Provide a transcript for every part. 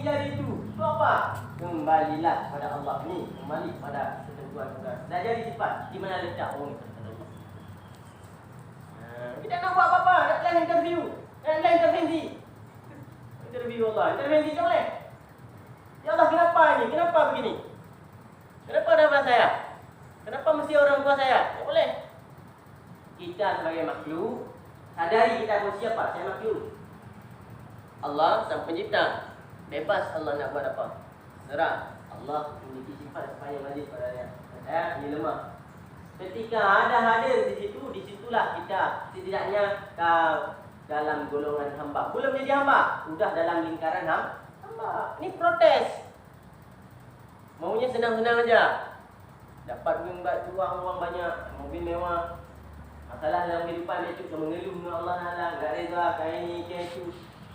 jadi itu. Itu apa? Kembalilah pada Allah ni, kembali pada ketentuan Tuhan. Dah jadi sifat. Di mana letak orang itu kepada Allah? Kita nak buat apa-apa, nak plan interview, nak plan intervensi. Interview Allah, intervensi tak boleh. Ya Allah, kenapa ni? Kenapa begini? Kenapa dapat saya? Kenapa mesti orang tua saya? Tak boleh. Kita sebagai makhluk, sadari kita pun siapa? Saya makhluk. Allah sang pencipta. Bebas Allah nak buat apa. Serah. Allah memiliki sifat sepanjang majlis padanya. Saya ini lemah. Ketika ada hadir di situ, disitulah kita setidaknya dalam golongan hamba. Belum jadi hamba, sudah dalam lingkaran hamba. Ini protes. Maunya senang-senang aja. Dapat uang banyak, mobil mewah. Masalah dalam kehidupan dia tu mengeluh dengan Allah Taala, enggak reza, kayak ini, kayak itu.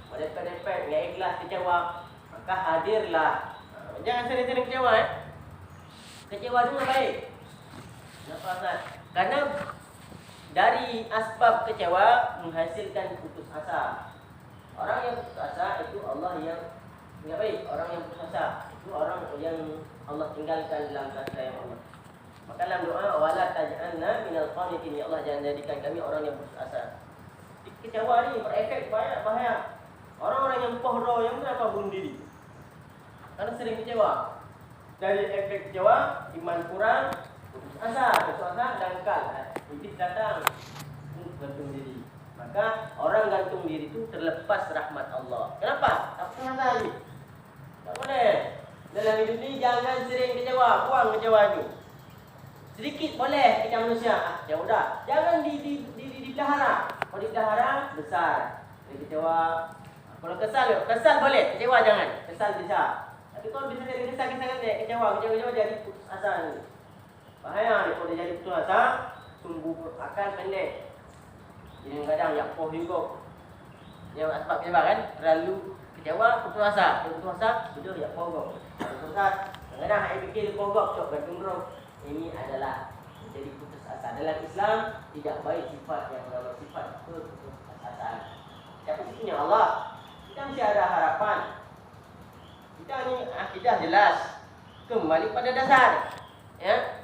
Depek-depek, enggak ikhlas, kecewa. Maka hadirlah. Jangan sering-sering kecewa Kecewa juga baik. Kenapa Ustaz? Karena dari asbab kecewa menghasilkan putus asa. Orang yang putus asa itu Allah yang enggak baik. Orang yang putus asa itu orang yang Allah tinggalkan dalam kasih sayang Allah. Maka dalam doa wala taj'alna minal qanitin, ya Allah jangan jadikan kami orang yang putus asa. Kecewa ni berefek bahaya. Orang-orang yang pohro yang kenapa bunuh diri? Karena sering kecewa. Dari efek kecewa, iman kurang, putus asa, dangkal. Iblis datang, gantung diri. Maka orang gantung diri itu terlepas rahmat Allah. Kenapa? Tak pernah lagi. Tak boleh. Dalam hidup ini jangan sering kecewa, buang kecewa itu. Sedikit boleh kita manusia. Ya udah, jangan dipelihara. Kalau dipelihara besar. Jadi kecewa. Kalau kesal boleh, kecewa jangan. Kesal bisa. Tapi kalau bisa jadi kesal kecewa jadi putus asa ni. Bahaya ni kalau dia jadi putus asa, sumbu akan pendek. Jadi kadang yang poh juga. Yang asbab kecewa kan, terlalu kecewa, putus asa. Dia putus asa, sudah ya pogok. Putus asa, kadang ai fikir pogok cok gantung roh. Ini adalah menjadi putus asa. Dalam Islam tidak baik sifat yang bernama sifat putus asa. Siapa sih punya Allah? Kita mesti ada harapan. Kita ni akidah jelas. Kembali pada dasar. Ya.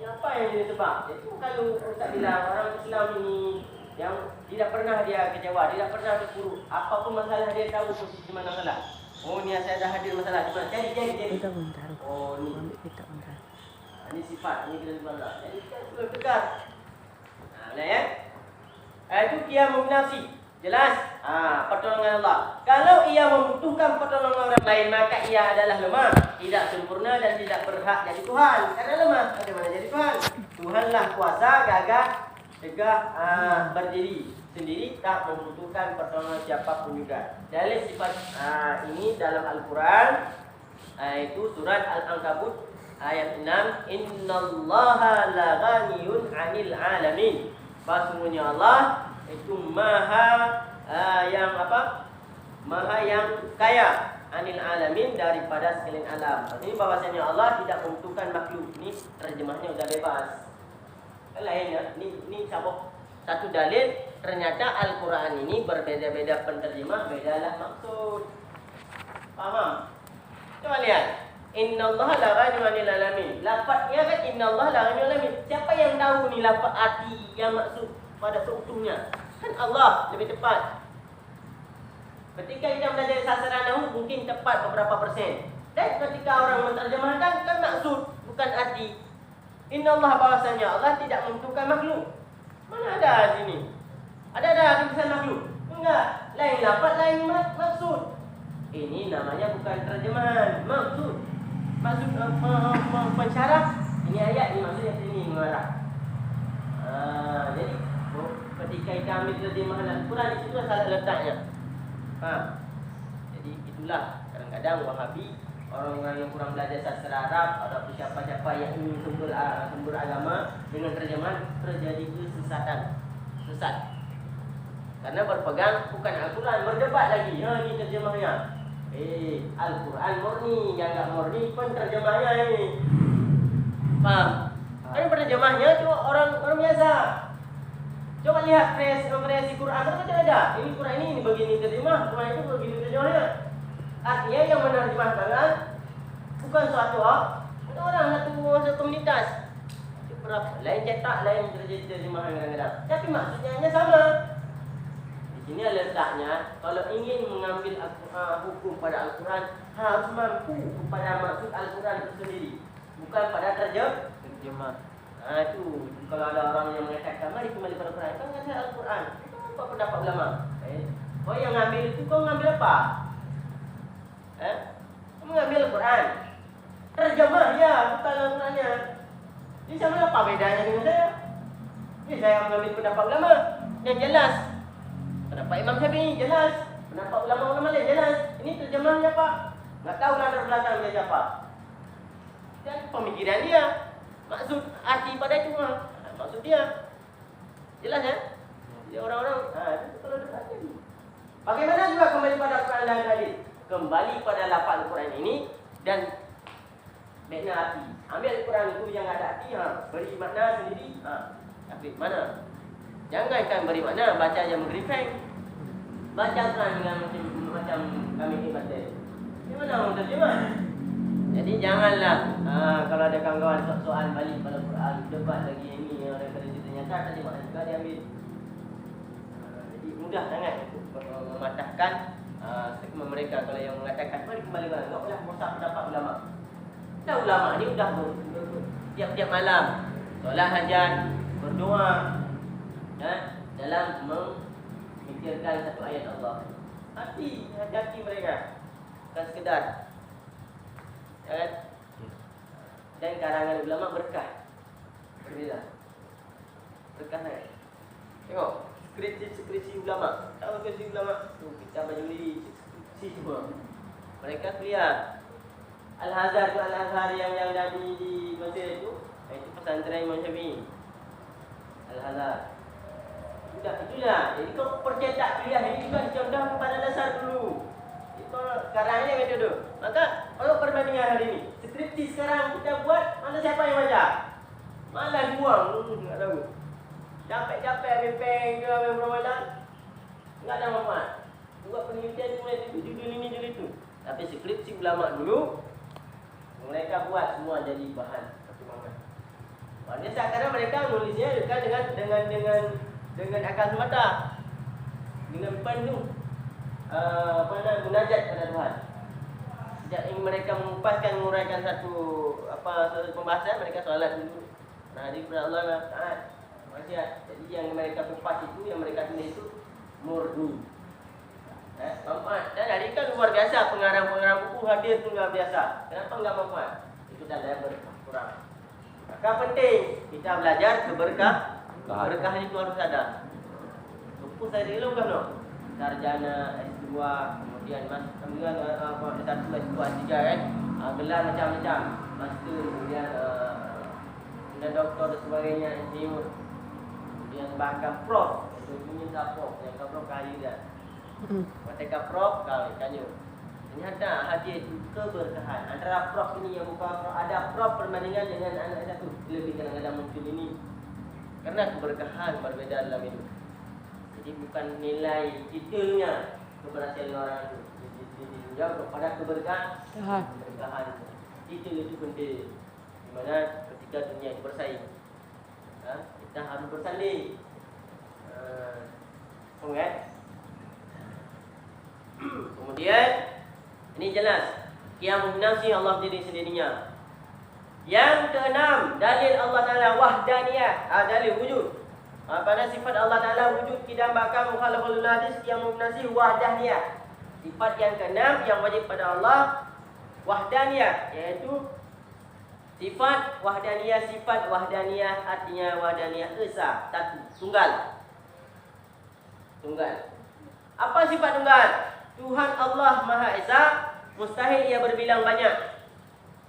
Apa yang jadi sebab? Jadi kalau Ustaz bilang orang Islam ini yang tidak pernah dia kecewa, tidak pernah terpuruk. Apapun masalah dia tahu posisi mana salah. Oh ni saya dah hadir masalah. Cuba jadi. Oh ni. Ini sifat, ini kita sebut Allah. Jadi kita perlu tegar. Benar ya? Itu qiyamun nafsi. Jelas? Pertolongan Allah. Kalau ia membutuhkan pertolongan orang lain, maka ia adalah lemah, tidak sempurna dan tidak berhak jadi Tuhan. Karena lemah, bagaimana jadi Tuhan? Tuhanlah kuasa, gagah, tegah, berdiri sendiri, tak membutuhkan pertolongan siapapun juga. Dalil sifat ini dalam Al-Quran, itu surat Al-Ankabut ayat 6, innallaha la ghaniyun 'anil 'alamin. Sesungguhnya Allah itu maha yang kaya 'anil 'alamin, daripada sekalian alam. Ini bahwasanya Allah tidak membutuhkan makhluk. Ini terjemahnya sudah bebas. Lain ya. Ini satu dalil, ternyata Al-Quran ini berbeda-beda penterjemah, bedalah maksud. Faham? Coba lihat. Innallaha la ghaniyun 'anil 'alamin. Lafaznya kan innallaha la ghaniyun 'anil 'alamin. Siapa yang tahu ni lafaz arti yang maksud pada seutuhnya? Kan Allah lebih tepat. Ketika kita belajar sasaran nahwu mungkin tepat beberapa persen. Dan ketika orang menterjemahkan kan maksud bukan arti. Innallaha, bahwasanya Allah tidak membutuhkan makhluk. Mana ada sini? Ada tulisan makhluk? Enggak. Lain lafaz, lain maksud. Ini namanya bukan terjemahan, maksud. Maksud pensyarah. Ini ayat ni maksudnya sini mengarah. Jadi ketika kita ambil terjemahan Al-Quran, di situ salah letaknya. Jadi itulah kadang-kadang Wahabi, orang-orang yang kurang belajar sastra Arab atau siapa-siapa yang ingin sumber agama dengan terjemahan, terjadi kesesatan. Sesat. Karena berpegang bukan Al-Quran, berdebat lagi. Ini terjemahnya. Al-Quran murni, yang enggak murni pun terjemahnya ini. Faham? Kan terjemahnya cuma orang biasa. Coba lihat variasi Quran, kan ada. Ini Quran ini begini terjemah, Quran itu begini terjemahnya. Artinya yang menerjemahkan bukan suatu orang satu komunitas. Lain cetak, lain terjemahan kadang-kadang. Tapi maksudnya hanya sama. Di sini letaknya, kalau ingin mengambil hukum pada Al-Quran, harus mampu kepada maksud Al-Quran itu sendiri, bukan pada terjemah. Itu kalau ada orang yang mengatakan mari kembali pada Al-Quran, kan kata Al-Quran. Itu apa pendapat ulama? Kau yang ngambil itu, kau ngambil apa? Kau mengambil Al-Quran. Terjemah ya, bukan Al-Qurannya. Jadi sama apa bedanya dengan saya? Ini saya mengambil pendapat ulama yang jelas. Pendapat Imam Syafi'i jelas. Pendapat ulama-ulama lain jelas. Ini terjemahnya Pak. Nggak tahu latar belakang dia siapa. Dan pemikiran dia. Maksud arti pada itu maksud dia. Jelas ya? Jadi orang-orang itu kalau dekat ini. Bagaimana juga kembali pada Al-Quran dan hadis? Kembali pada lafaz Al-Quran ini dan makna arti. Ambil Al-Quran itu yang ada arti, beri makna sendiri. Ambil mana? Jangankan beri makna, baca yang berifeng. Baca Al-Quran dengan macam kami ini baca. Gimana orang terjemah? Jadi janganlah kalau ada kawan-kawan soal balik pada Al-Quran, debat lagi ini orang kata ternyata tadi makna juga diambil. Jadi mudah sangat untuk mematahkan stigma mereka kalau yang mengatakan mari kembali ke enggak boleh merosak pendapat ulama. Dah ulama ni sudah tiap-tiap malam solat hajat, berdoa dalam memikirkan satu ayat Allah. Hati mereka bukan sekedar dan karangan ulama berkah. Berbeza. Berkah sangat. Tengok skripsi ulama. Tahu skripsi ulama? Tu kita majuli skripsi semua. Mereka kuliah Al-Azhar tu Al-Azhar yang ada di Mesir itu pesantren Imam Syafi'i. Al-Azhar. Itulah. Jadi kau percetak kuliah ini juga dicontoh kepada dasar dulu. Itu karangnya metode. Maka kalau perbandingan hari ini, skripsi sekarang kita buat, mana siapa yang baca? Malah dibuang, enggak tahu. Capek-capek ambil peng ke ambil permohonan. Enggak ada manfaat. Buat penelitian mulai judul ini judul itu. Tapi skripsi ulama dulu mereka buat semua jadi bahan pertimbangan. Maknanya sekarang mereka nulisnya bukan dengan akal semata, dengan penuh munajat pada Tuhan. Sejak ingin mereka menguraikan satu pembahasan, mereka solat dulu. Nah, di kepada Allah Taala. Jadi yang mereka kupas itu, yang mereka tulis itu murni. Manfaat. Dan hari kan luar biasa pengarang-pengarang buku hadir tu luar biasa. Kenapa enggak manfaat? Itu tanda berkurang. Maka penting kita belajar keberkah itu harus ada. Lupus saya dulu kan no. Sarjana S2, kemudian kemudian S1, S2, S3 kan. Gelar macam-macam. Master, kemudian doktor dan sebagainya, insinyur. Kemudian bahkan prof. Itu punya prof, yang prof kali dia. Ketika prof kali kanyu. Ternyata hadir itu keberkahan. Antara prof ini yang bukan prof, ada prof perbandingan dengan anak satu. Lebih kadang-kadang muncul ini karena keberkahan berbeda dalam hidup. Jadi bukan nilai titelnya keberhasilan orang itu. Dijawab kepada keberkahan. Titel itu penting. Di mana ketika dunia itu bersaing, kita harus bersanding. Kan? Kemudian ini jelas Qiyamul nafsi Allah diri sendirinya. Yang keenam, dalil Allah Taala wahdaniyah, dalil wujud. Pada sifat Allah Taala wujud kidambakan mukhalaful hadis Qiyamul nafsi wahdaniyah. Sifat yang keenam yang wajib pada Allah wahdaniyah, yaitu sifat wahdaniyah artinya wahdaniyah esa, satu, tunggal. Apa sifat tunggal? Tuhan Allah Maha Esa, mustahil ia berbilang banyak.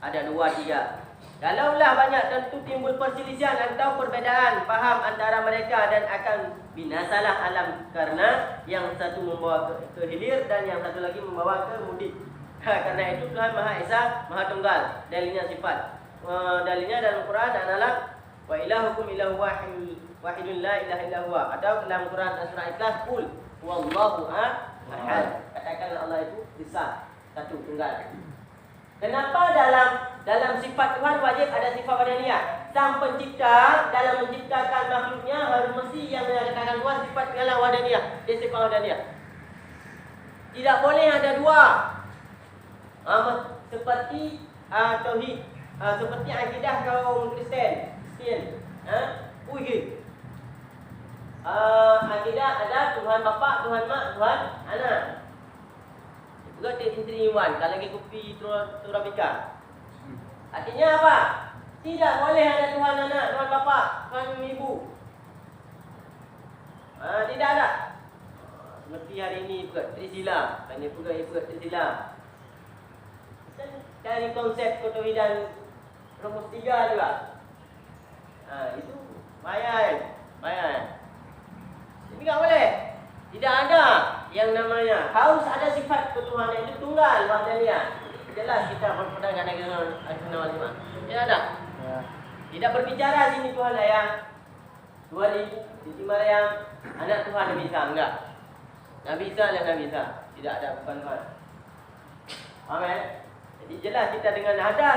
Ada 2, 3. Kalaulah banyak, tentu timbul perselisihan atau perbezaan faham antara mereka dan akan binasalah alam karena yang satu membawa ke hilir dan yang satu lagi membawa ke mudik. Karena itu Tuhan Maha Esa, Maha Tunggal. Dalilnya sifat. Dalilnya dalam Quran adalah wa ilahukum ilahu wahidun la ilaha illa huwa. Atau dalam Quran surah Ikhlas, qul wallahu ahad. Katakanlah Allah itu besar. Satu, tunggal. Kenapa dalam sifat Tuhan wajib ada sifat wahdaniah? Sang pencipta dalam menciptakan makhluknya harus mesti yang menyatakan Tuhan sifat dalam wahdaniah. Dia sifat wahdaniah. Tidak boleh ada dua. Seperti tauhid, seperti akidah kaum Kristian. Akidah ada Tuhan Bapa, Tuhan Mak, Tuhan Anak. Juga di Iwan, kalau lagi kopi Turabika. Artinya apa? Tidak boleh ada Tuhan Anak, Tuhan Bapa, Tuhan Ibu. Tidak ada. Seperti hari ini buat Trisila, kan dia pula buat Trisila. Dari konsep ketauhidan rumus 3 juga. Itu bayar. Ini tak boleh. Tidak ada yang namanya harus ada sifat ketuhanan itu tunggal wahdaniah. Jelas kita berpegang dengan Al-Quran. Tidak ada. Tidak berbicara sini Tuhan Ayah, Tuhan Ibu, Siti Maryam, anak Tuhan Nabi Isa, enggak. Nabi Isa dan Nabi Isa. Tidak ada, bukan Tuhan. Amin. Jadi jelas kita dengan ada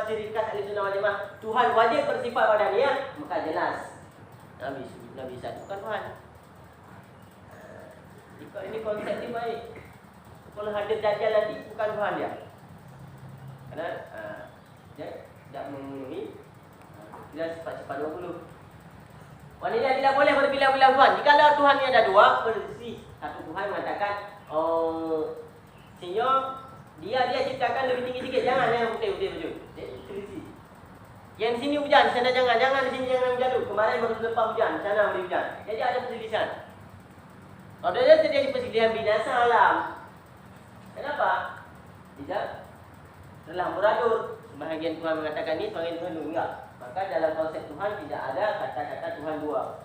ciri khas Ahlussunnah wal Jamaah, Tuhan wajib bersifat wahdaniah, maka jelas Nabi Isa bukan Tuhan. Ini konsep ini baik. Kalau hadir Dajjal nanti bukan Tuhan dia. Karena dia tidak memenuhi sifat-sifat 20. Wanita tidak boleh berbilang-bilang Tuhan. Jika Tuhannya ada dua, bersih. Satu Tuhan mengatakan, sehingga dia ciptakan lebih tinggi sikit. Jangan yang putih. Selisih. Yang di sini hujan, di sana jangan di sini jangan hujan dulu. Kemarin baru lepas hujan, di sana boleh hujan. Jadi ada perselisihan. Kalau dia terjadi perselisihan binasa alam. Kenapa? Tidak telah beradur. Sebahagian Tuhan mengatakan ini, sebahagian Tuhan enggak. Maka dalam konsep Tuhan tidak ada kata-kata Tuhan dua.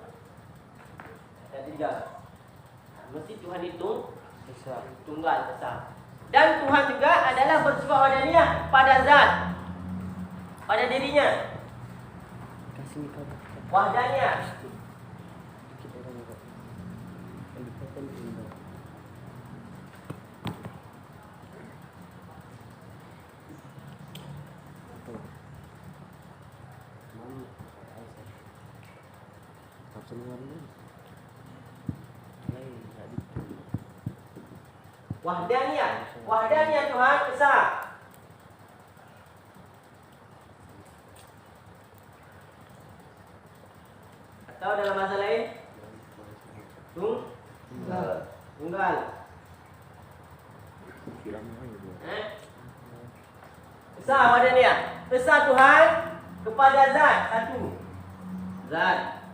Kata tiga. Mesti Tuhan itu tunggal besar. Dan Tuhan juga adalah bersifat wahdaniah pada zat, pada dirinya. Wahdaniah. Wahdaniah Tuhan besar. Atau dalam bahasa lain tunggal. Besar wahdaniah. Besar Tuhan kepada zat satu. Zat.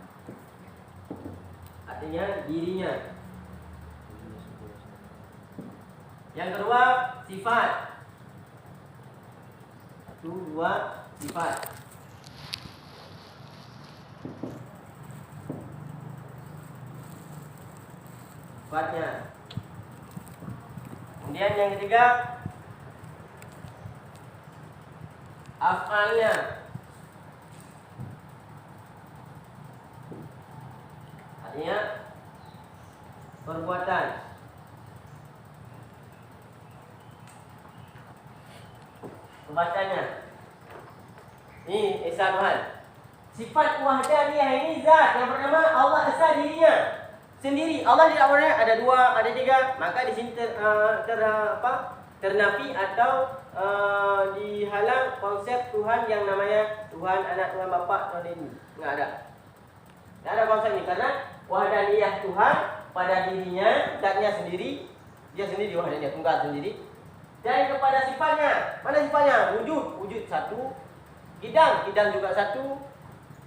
Artinya dirinya. Yang kedua, sifat. Satu, dua, sifat. Sifatnya. Kemudian yang ketiga, af'alnya. Artinya perbuatan. Perbuatannya. Ini Esa Tuhan. Sifat wahdaniah ini zat yang pertama Allah esa dirinya sendiri. Allah tidak boleh ada dua, ada tiga. Maka di sini ternafi atau dihalang konsep Tuhan yang namanya Tuhan Anak, Tuhan Bapa, Tuhan Ibu. Enggak ada. Tidak ada konsep ini karena wahdaniyah Tuhan pada dirinya, zatnya sendiri, dia sendiri wahdaniyah tunggal sendiri. Dan kepada sifatnya, mana sifatnya? Wujud satu. Hidang juga satu.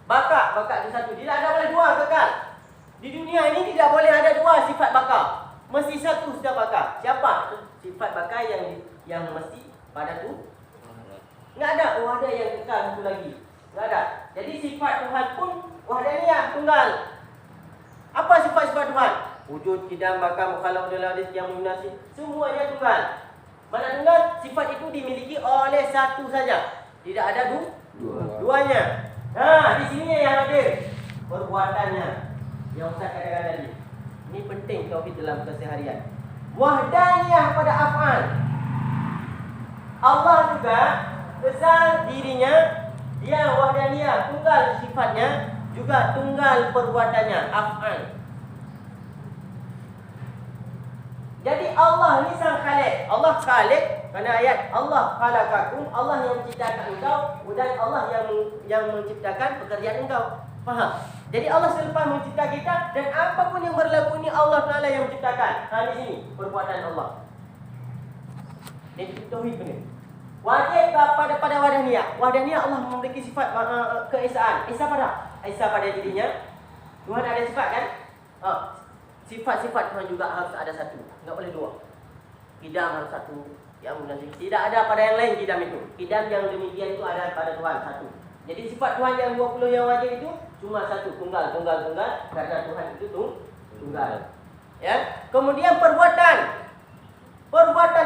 Baka itu satu. Tidak ada boleh dua kekal. Di dunia ini tidak boleh ada dua sifat baka. Mesti satu sudah baka. Siapa? Sifat baka yang mesti pada tu. Enggak ada. Ada yang kekal satu lagi. Enggak ada. Jadi sifat Tuhan pun wahdaniyah tunggal. Apa sifat-sifat Tuhan? Wujud, hidang, baka, mukhalaf, daladis, yang munasib. Semuanya tunggal. Mana tunggal? Sifat itu dimiliki oleh satu saja. Tidak ada duanya. Nah, di sini yang hadir perbuatannya. Yang Ustaz katakan tadi. Ini penting tauhid dalam keseharian. Wahdaniyah pada af'al. Allah juga besar dirinya, dia wahdaniyah, tunggal sifatnya, juga tunggal perbuatannya, af'al. Jadi Allah ni sang Khalik. Allah Khalik kerana ayat Allah khalaqakum, Allah yang menciptakan engkau dan Allah yang menciptakan pekerjaan engkau. Faham? Jadi Allah selepas mencipta kita dan apapun yang berlaku ni Allah Taala yang menciptakan. Di sini perbuatan Allah. Jadi tauhid benar. Wajib pada wahdaniyah. Wahdaniyah Allah memiliki sifat keesaan. Esa pada dirinya. Tuhan ada sifat kan? Sifat-sifat Tuhan juga harus ada satu. Enggak boleh dua. Kidam harus satu. Yang munafik. Tidak ada pada yang lain kidam itu. Kidam yang demikian itu ada pada Tuhan satu. Jadi sifat Tuhan yang 20 yang wajib itu cuma satu, tunggal. Karena Tuhan itu tunggal. Ya. Kemudian perbuatan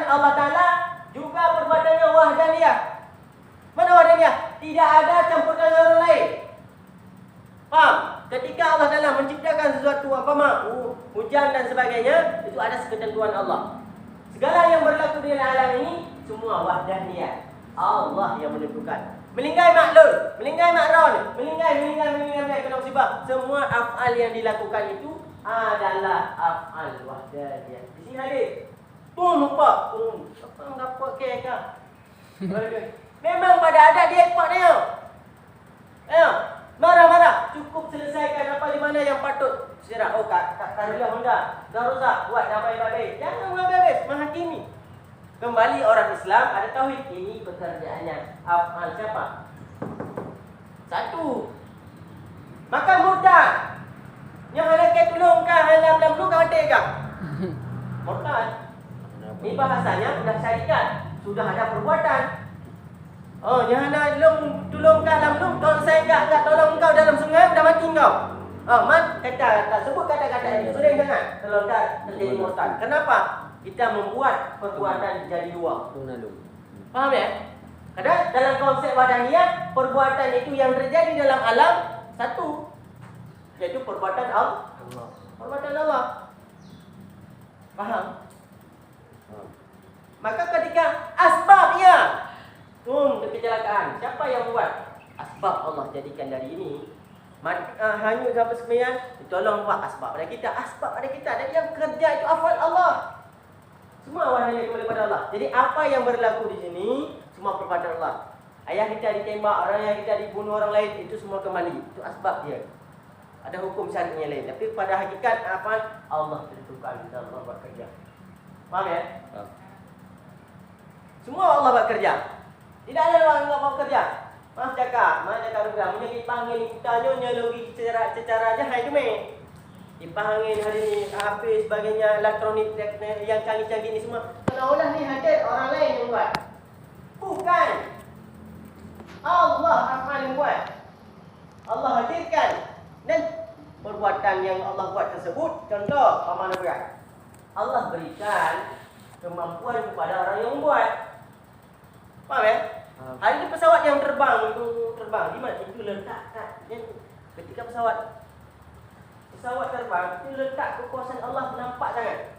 Allah Taala juga perbuatannya wahdaniyah. Mana wahdaniyah? Tidak ada campur tangan orang lain. Faham? Ketika Allah Taala menciptakan sesuatu hujan dan sebagainya, itu ada ketentuan Allah. Segala yang berlaku di alam ini semua wahdaniyah. Allah yang menentukan. Melingkai makhluk, melingkai makron, melingkai kena musibah. Semua af'al yang dilakukan itu adalah af'al wahdaniyah. Di sini hadis. Lupa. Apa dapat kek. Memang pada adat dia ikut dia. Marah-marah. Cukup selesaikan apa di mana yang patut. Sirah. Karulah Honda. Dah rosak. Buat dah baik-baik. Jangan habis. Menghakimi. Kembali orang Islam ada tauhid. Ini pekerjaannya. Af'al siapa? Satu. Maka mudah. Yang ada ke tolong kah? Dalam dulu kau mati kah? Murtad. Ini bahasanya sudah syarikat. Sudah ada perbuatan. Yang ada tolong kah dalam dulu. Kalau saya enggak tolong kau dalam sungai, dah mati kau. Sebut kata-kata ini. Sudah jangan. Kalau tak terjadi murtad. Kenapa? Kita membuat perbuatan jadi dua. Faham ya? Karena dalam konsep wahdaniyah, perbuatan itu yang terjadi dalam alam satu, yaitu perbuatan Allah. Perbuatan Allah. Faham? Maka ketika asbabnya kecelakaan, siapa yang buat? Asbab Allah jadikan dari ini. Hanyut sampai sembilan, tolong buat asbab pada kita. Asbab pada kita. Dan yang kerja itu afal Allah. Semua wahdaniyah kembali kepada Allah. Jadi apa yang berlaku di sini semua perbuatan Allah. Ayah kita ditembak, orang yang kita dibunuh orang lain, itu semua kembali. Itu asbab dia. Ada hukum syar'inya lain. Tapi pada hakikat apa? Allah tentukan dan Allah bekerja. Faham ya? Semua Allah bekerja. Tidak ada orang yang bekerja. Mas cakap juga. Menyakit panggil kita nyonya lagi secara jahat itu meh. Dipanggil hari ni HP sebagainya, elektronik yang canggih-canggih ni semua. Seolah ni hadir orang lain yang buat. Bukan. Allah akan buat. Allah hadirkan. Dan perbuatan yang Allah buat tersebut, contoh amanah berat. Allah berikan kemampuan kepada orang yang buat. Faham ya? Hari ini pesawat yang terbang itu terbang di mana? Itu letak ketika pesawat terbang itu letak kekuasaan Allah nampak sangat.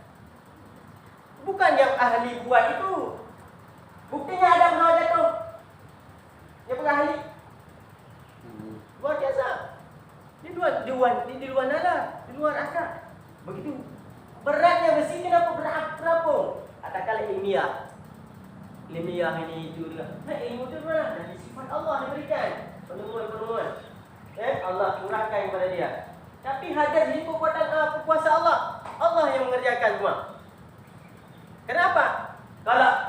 Bukan yang ahli buat itu. Buktinya ada pesawat jatuh. Dia bukan ahli. Luar biasa. Di luar nala, di luar akal. Begitu beratnya besi, kenapa berat terapung? Katakanlah ilmiah. Ilmiah ini itu juga. Ilmu itu mana? Dari sifat Allah diberikan. Penemuan. Allah curahkan kepada dia. Tapi hadir di kuasa Allah. Allah yang mengerjakan semua. Kenapa?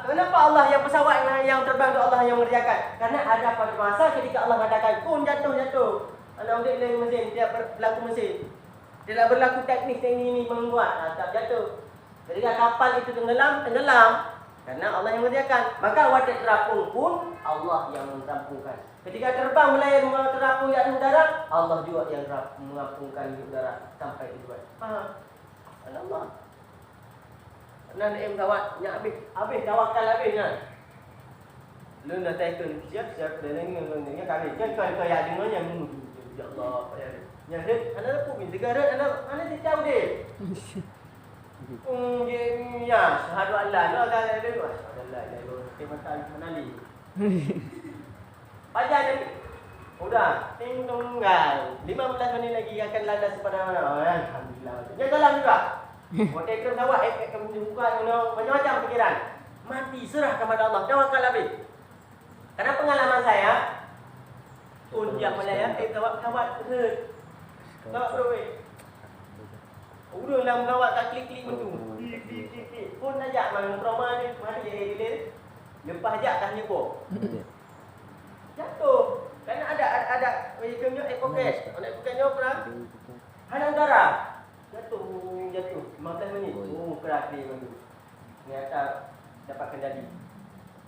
Kenapa Allah yang pesawat yang terbang itu Allah yang mengerjakan? Karena ada pada masa ketika Allah katakan kun jatuh. Anak udik lain mesin, tidak berlaku mesin. Tidak berlaku teknik ini membuat, tak jatuh. Ketika kapal itu tenggelam. Karena Allah yang mengerjakan. Maka wadah terapung pun Allah yang merampungkan. Ketika terbang melayang terapung di atas udara, Allah juga yang merampungkan di udara sampai di luar. Faham? Allah. Nan kawan, habis tawakal habisnya. Lu dah taikun siap dan ini kami kan kau ya dengannya ya Allah. Yang ada pun negara ana tahu dia. Ya, syahadu Allah. Allah. Matahari Manali. Pajak jadi. Udah, tinggal 15 menit lagi akan landas pada mana. Alhamdulillah. Dia jalan juga. Hotel sawah, kamu buka macam-macam pikiran. Mati serah kepada Allah. Tawakal habis. Karena pengalaman saya, unjak Malaya, kawat herd. Kawat berapa? Udah dalam kawat tak klik-klik macam tu. Pun ajak mang trauma ni, mari dia. Lepas ajak dah nyebur. Jatuh. Kerana ada vehicle-nya pocket. Naik pocketnya pernah. Hanam darah. Jatuh. 15 minit. Keras dia macam tu. Ternyata dapat kendali.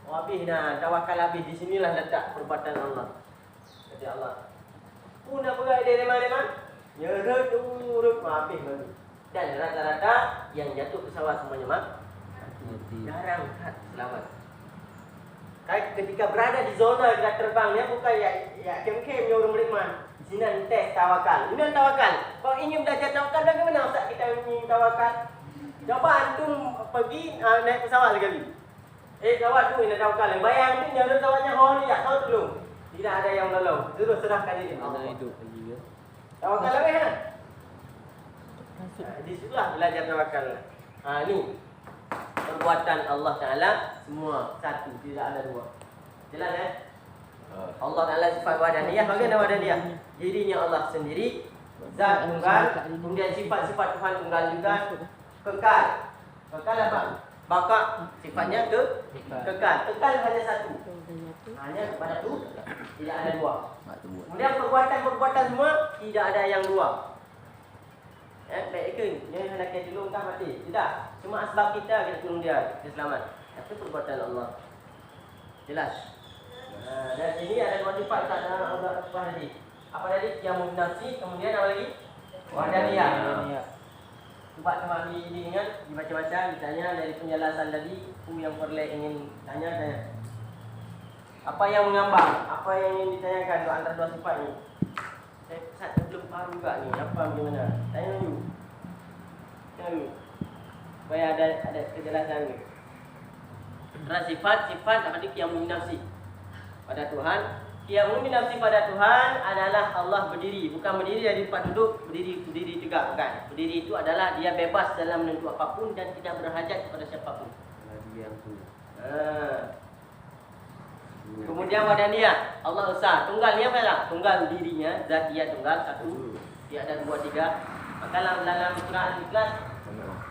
Habis dah, tawakal habis. Di sinilah letak perbuatan Allah. Kata Allah. Pun nak pegang dia remang-remang. Nyerut urut habis baru. Dan rata-rata yang jatuh pesawat semuanya jarang selamat. Ketika berada di zona dekat terbangnya bukan ya kem-kem yang orang beriman. Di sini tes tawakal. Ini tawakal. Kalau ingin belajar tawakal bagaimana Ustaz kita ingin tawakal? Coba antum pergi naik pesawat sekali. Kawan tu nak tawakal. Bayang tu yang pesawatnya ni tak tahu dulu. Tidak ada yang menolong. Terus serahkan diri Allah. Tawakal lagi kan? Di situlah belajar tawakal. Ni perbuatan Allah Ta'ala semua satu, tidak ada dua. Jelas Allah Ta'ala sifat wahdaniah. Bagaimana wahdaniah? Dirinya Allah sendiri, zat tunggal, kemudian sifat-sifat Tuhan tunggal juga, kekal. Kekal apa? Baka sifatnya kekal. Kekal hanya satu. Hanya kepada tu, tidak ada dua. Kemudian perbuatan-perbuatan semua tidak ada yang dua. Baik ke? Dia hendak tolong kan mati. Tidak. Cuma sebab kita tolong dia selamat. Tapi perbuatan Allah. Jelas. Dan ini ada dua sifat tak dalam Allah tadi. Apa tadi? Yang nafsi, kemudian apa lagi? Wahdaniyah. Cuba diingat, dibaca-baca, misalnya dari penjelasan tadi, yang perlu ingin tanya. Apa yang mengambang? Apa yang ingin ditanyakan antara dua sifat ini? Saya belum faham juga ni, apa bagaimana? Tanya dulu. Supaya ada kejelasan ni. Sifat apa dia yang nafsi pada Tuhan. Yang nafsi pada Tuhan adalah Allah berdiri, bukan berdiri dari tempat duduk, berdiri tegak, bukan. Berdiri itu adalah dia bebas dalam menentu apapun dan tidak berhajat kepada siapapun. Kemudian wahdaniah, Allah Esa, tunggal ni apa lah? Tunggal dirinya, zat dia tunggal satu, tiada dua tiga. Maka dalam surah Al-Ikhlas,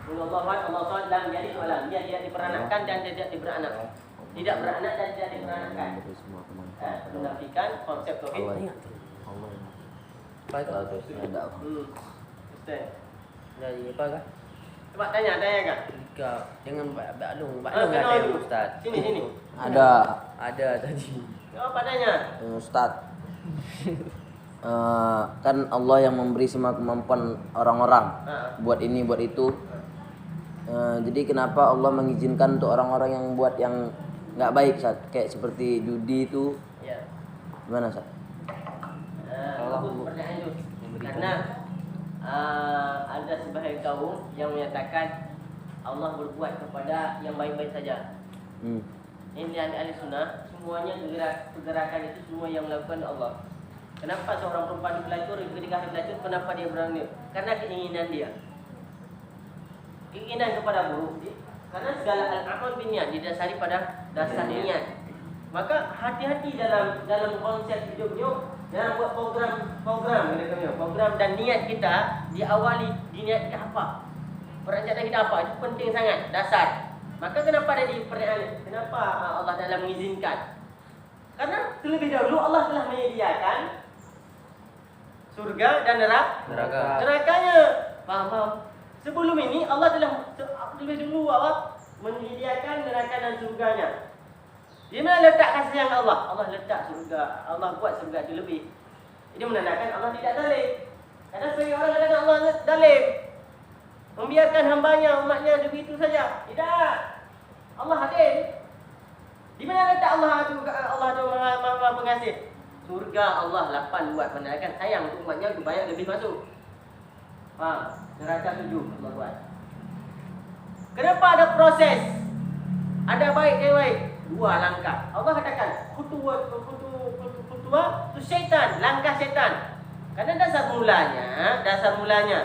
Allah SWT dalam jadi soalan, dia tidak diperanakkan dan tidak diberanak, tidak beranak dan tidak diperanakkan. Menafikan konsep tauhid. Apa itu? Ada. Ustaz. Dari apa kah? Coba tanya kan? Jangan baklung ada Ustaz. Sini. Ada tadi. Apa tanya? Ustaz, kan Allah yang memberi semua kemampuan orang-orang buat ini buat itu. Jadi kenapa Allah mengizinkan untuk orang-orang yang buat yang nggak baik, Ustaz? Kayak seperti judi itu. Ya. Gimana, Ustaz? Bagus pertanyaan itu. Karena ada sebahagian kaum yang menyatakan Allah berbuat kepada yang baik-baik saja. Ini ahli sunnah, semuanya pergerakan itu semua yang melakukan Allah. Kenapa seorang perempuan pelacur, ketika hari pelacur, kenapa dia berani? Karena keinginan dia. Keinginan kepada buruk. Karena segala al-amal binniat didasari pada dasar niat. Maka hati-hati dalam konsep hidupnya, dalam buat program dan niat kita diawali diniatkan apa? Perencanaan kita apa? Itu penting sangat, dasar. Maka kenapa ada di pertanyaan? Kenapa Allah Ta'ala mengizinkan? Karena terlebih dahulu Allah telah menyediakan surga dan nerakanya. Faham? Sebelum ini Allah telah terlebih dahulu menyediakan neraka dan surganya. Di mana letak kasih sayang Allah? Allah letak surga. Allah buat surga itu lebih. Ini menandakan Allah tidak zalim. Karena sebagai orang kata Allah zalim, membiarkan hambanya, umatnya begitu saja. Tidak. Allah adil. Di mana letak Allah itu Maha Pengasih? Surga Allah 8 buat menandakan sayang untuk umatnya banyak lebih masuk. Faham? Neraka 7 Allah buat. Kenapa ada proses? Ada baik. 2 khutuwah langkah. Allah katakan khutuwah itu syaitan, langkah syaitan. Karena dasar mulanya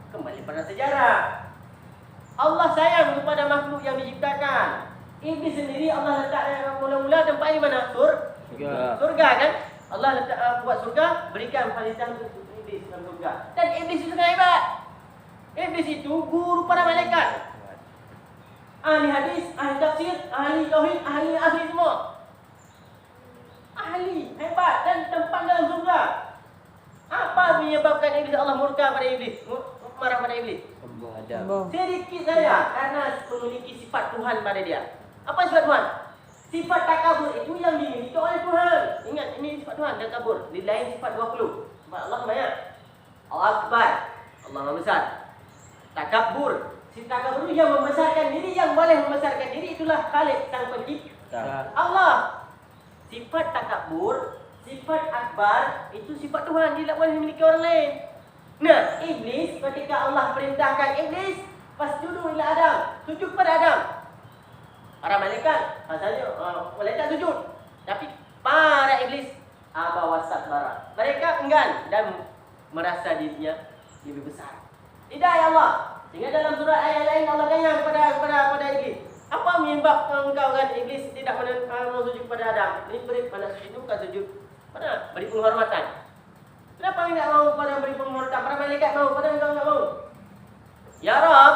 kembali pada sejarah. Allah sayang kepada makhluk yang diciptakan. Iblis sendiri Allah letak mula-mula tempat di mana? Surga kan? Allah letak buat surga, berikan fasilitas untuk iblis dalam surga. Dan iblis itu sangat hebat. Iblis itu guru para malaikat. Ahli hadis, ahli tafsir, ahli tauhid, ahli semua. Ahli hebat dan tempat dalam surga. Apa menyebabkan iblis Allah murka pada iblis? Marah pada iblis? Sedikit saja karena memiliki sifat Tuhan pada dia. Apa sifat Tuhan? Sifat takabur itu yang dimiliki oleh Tuhan. Ingat, ini sifat Tuhan, takabur. Di lain sifat 20. Sifat Allah banyak. Allah Akbar, Allah Maha Besar. Takabur, sifat takabur itu yang membesarkan diri, yang boleh membesarkan diri itulah Khalik, sang pencipta. Allah. Sifat takabur, sifat akbar itu sifat Tuhan, dia tak boleh memiliki orang lain. Nah, iblis ketika Allah perintahkan iblis fasjudu ila Adam, sujud pada Adam. Para malaikat asalnya malaikat sujud, tapi para iblis aba wastakbara. Mereka enggan dan merasa dirinya lebih besar. Tidak ya Allah. Sehingga dalam surah ayat lain Allah tanya kepada iblis, apa menyebabkan engkau kan iblis tidak mau sujud pada Adam? Ini beri pada sujud bukan sujud. Mana? Beri penghormatan. Kenapa enggak mau pada beri penghormatan? Para malaikat mau, pada engkau enggak mau. Ya Rabb,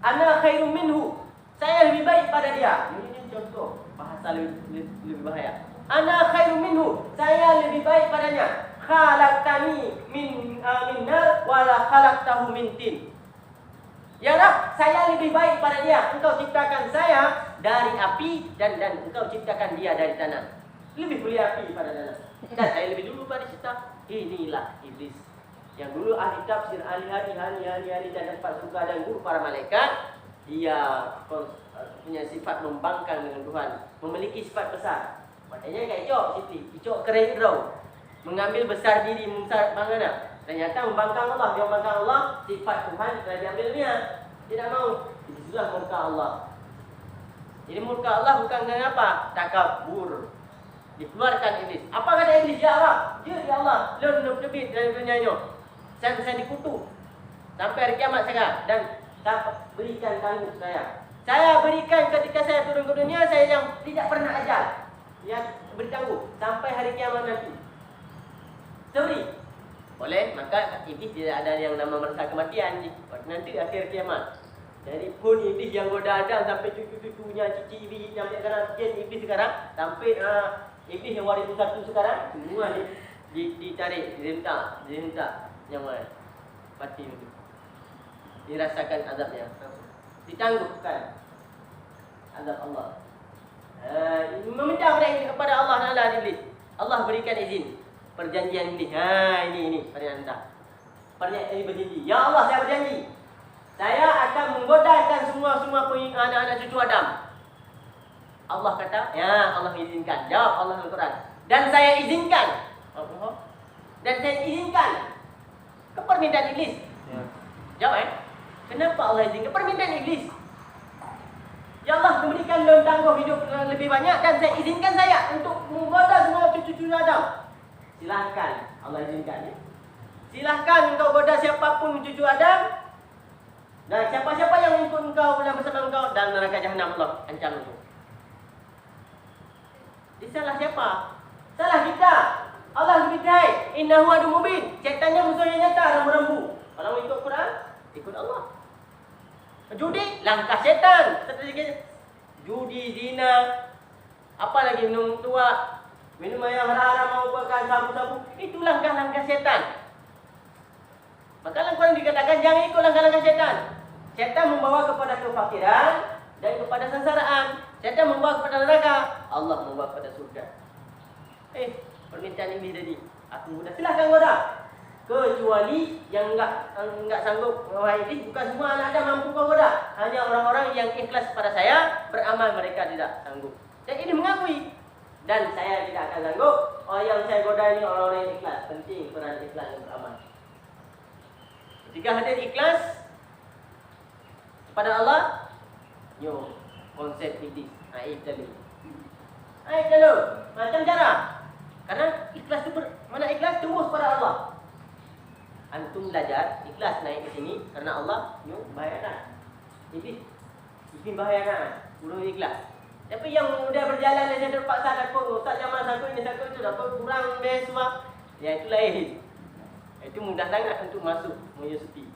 ana khairum minhu. Saya lebih baik pada dia. Ini contoh bahasa lebih bahaya. Ana khairum minhu. Saya lebih baik padanya. Khalaqtani min nar wa la khalaqtahu min tin. Ya Rabb, saya lebih baik pada dia. Engkau ciptakan saya dari api dan engkau ciptakan dia dari tanah. Lebih mulia api pada tanah. Dan saya lebih dulu pada cipta. Inilah iblis. Yang dulu ahli tafsir, ahli hari dan tempat surga dan guru para malaikat, dia punya sifat membangkang dengan Tuhan, memiliki sifat besar. Makanya kayak Icok keren draw, mengambil besar diri, membesar bangana. Ternyata membangkang Allah, dia membangkang Allah, sifat Tuhan telah diambilnya. Tidak mau, itulah murka Allah. Jadi murka Allah bukan dengan apa? Takabur. Dikeluarkan iblis. Apa kata iblis? Ya Allah, ya Allah, lebih dari dunianya. Saya dikutuk sampai hari kiamat saya dan berikan tangguh saya. Saya berikan ketika saya turun ke dunia, saya yang tidak pernah ajal, yang bertangguh sampai hari kiamat nanti. Beri. Boleh, maka iblis tidak ada yang nama merasa kematian nanti akhir kiamat. Jadi pun iblis yang goda Adam sampai cucu-cucunya, cici iblis sampai sekarang, iblis sekarang sampai iblis yang waris satu sekarang semua ditarik, dihentak yang mana mati itu. Dirasakan azabnya. Ditangguhkan azab Allah. Meminta kepada Allah Taala iblis. Allah berikan izin. Perjanjian ini. Ini perintah. Perjanjian berjanji. Ya Allah, saya berjanji. Saya akan menggodakan semua anak-anak cucu Adam. Allah kata, ya Allah izinkan. Jawab Allah Al-Quran. Dan saya izinkan. Ke permintaan iblis. Ya. Jawab kenapa Allah izinkan permintaan iblis? Ya Allah memberikan daun tangguh hidup lebih banyak dan saya izinkan saya untuk menggoda semua cucu-cucu Adam. Silahkan Allah izinkan ya. Silahkan engkau goda siapapun cucu Adam. Dan siapa-siapa yang ikut engkau bersama engkau dan neraka jahanam Allah ancam itu. Ini salah siapa? Salah kita. Allah beritahu, innahu adu mubin. Syaitannya musuhnya nyata, rambu-rambu. Kalau ikut Quran, ikut Allah. Judi, langkah syaitan. Judi, zina, apa lagi minum tua, minum yang haram, mau buatkan sabu-sabu. Itu langkah-langkah syaitan. Maka dalam Quran dikatakan jangan ikut langkah-langkah syaitan. Syaitan membawa kepada kefakiran dan kepada sengsaraan. Syaitan membawa kepada neraka, Allah membawa kepada surga. Permintaan ini tadi aku mudah, silahkan goda. Kecuali yang enggak sanggup, wahai iblis, bukan semua anak Adam mampu kau goda. Hanya orang-orang yang ikhlas pada saya, beramal mereka tidak sanggup. Dan ini mengakui. Dan saya tidak akan sanggup. Yang saya goda ini orang-orang yang ikhlas. Penting peran ikhlas yang beramal. Ketika hadir ikhlas kepada Allah, konsep iblis. Aib dulu. Aib dulu. Macam cara. Karena ikhlas itu mana ikhlas tembus pada Allah. Antum belajar ikhlas naik ke sini karena Allah you bahayakan. Iblis bahayakan. Guru ikhlas. Tapi yang udah berjalan dan terpaksa takut ustaz zaman takut ini takut itu dapat kurang beasiswa. Ya itu lain. Itu mudah sangat untuk masuk menyusupi.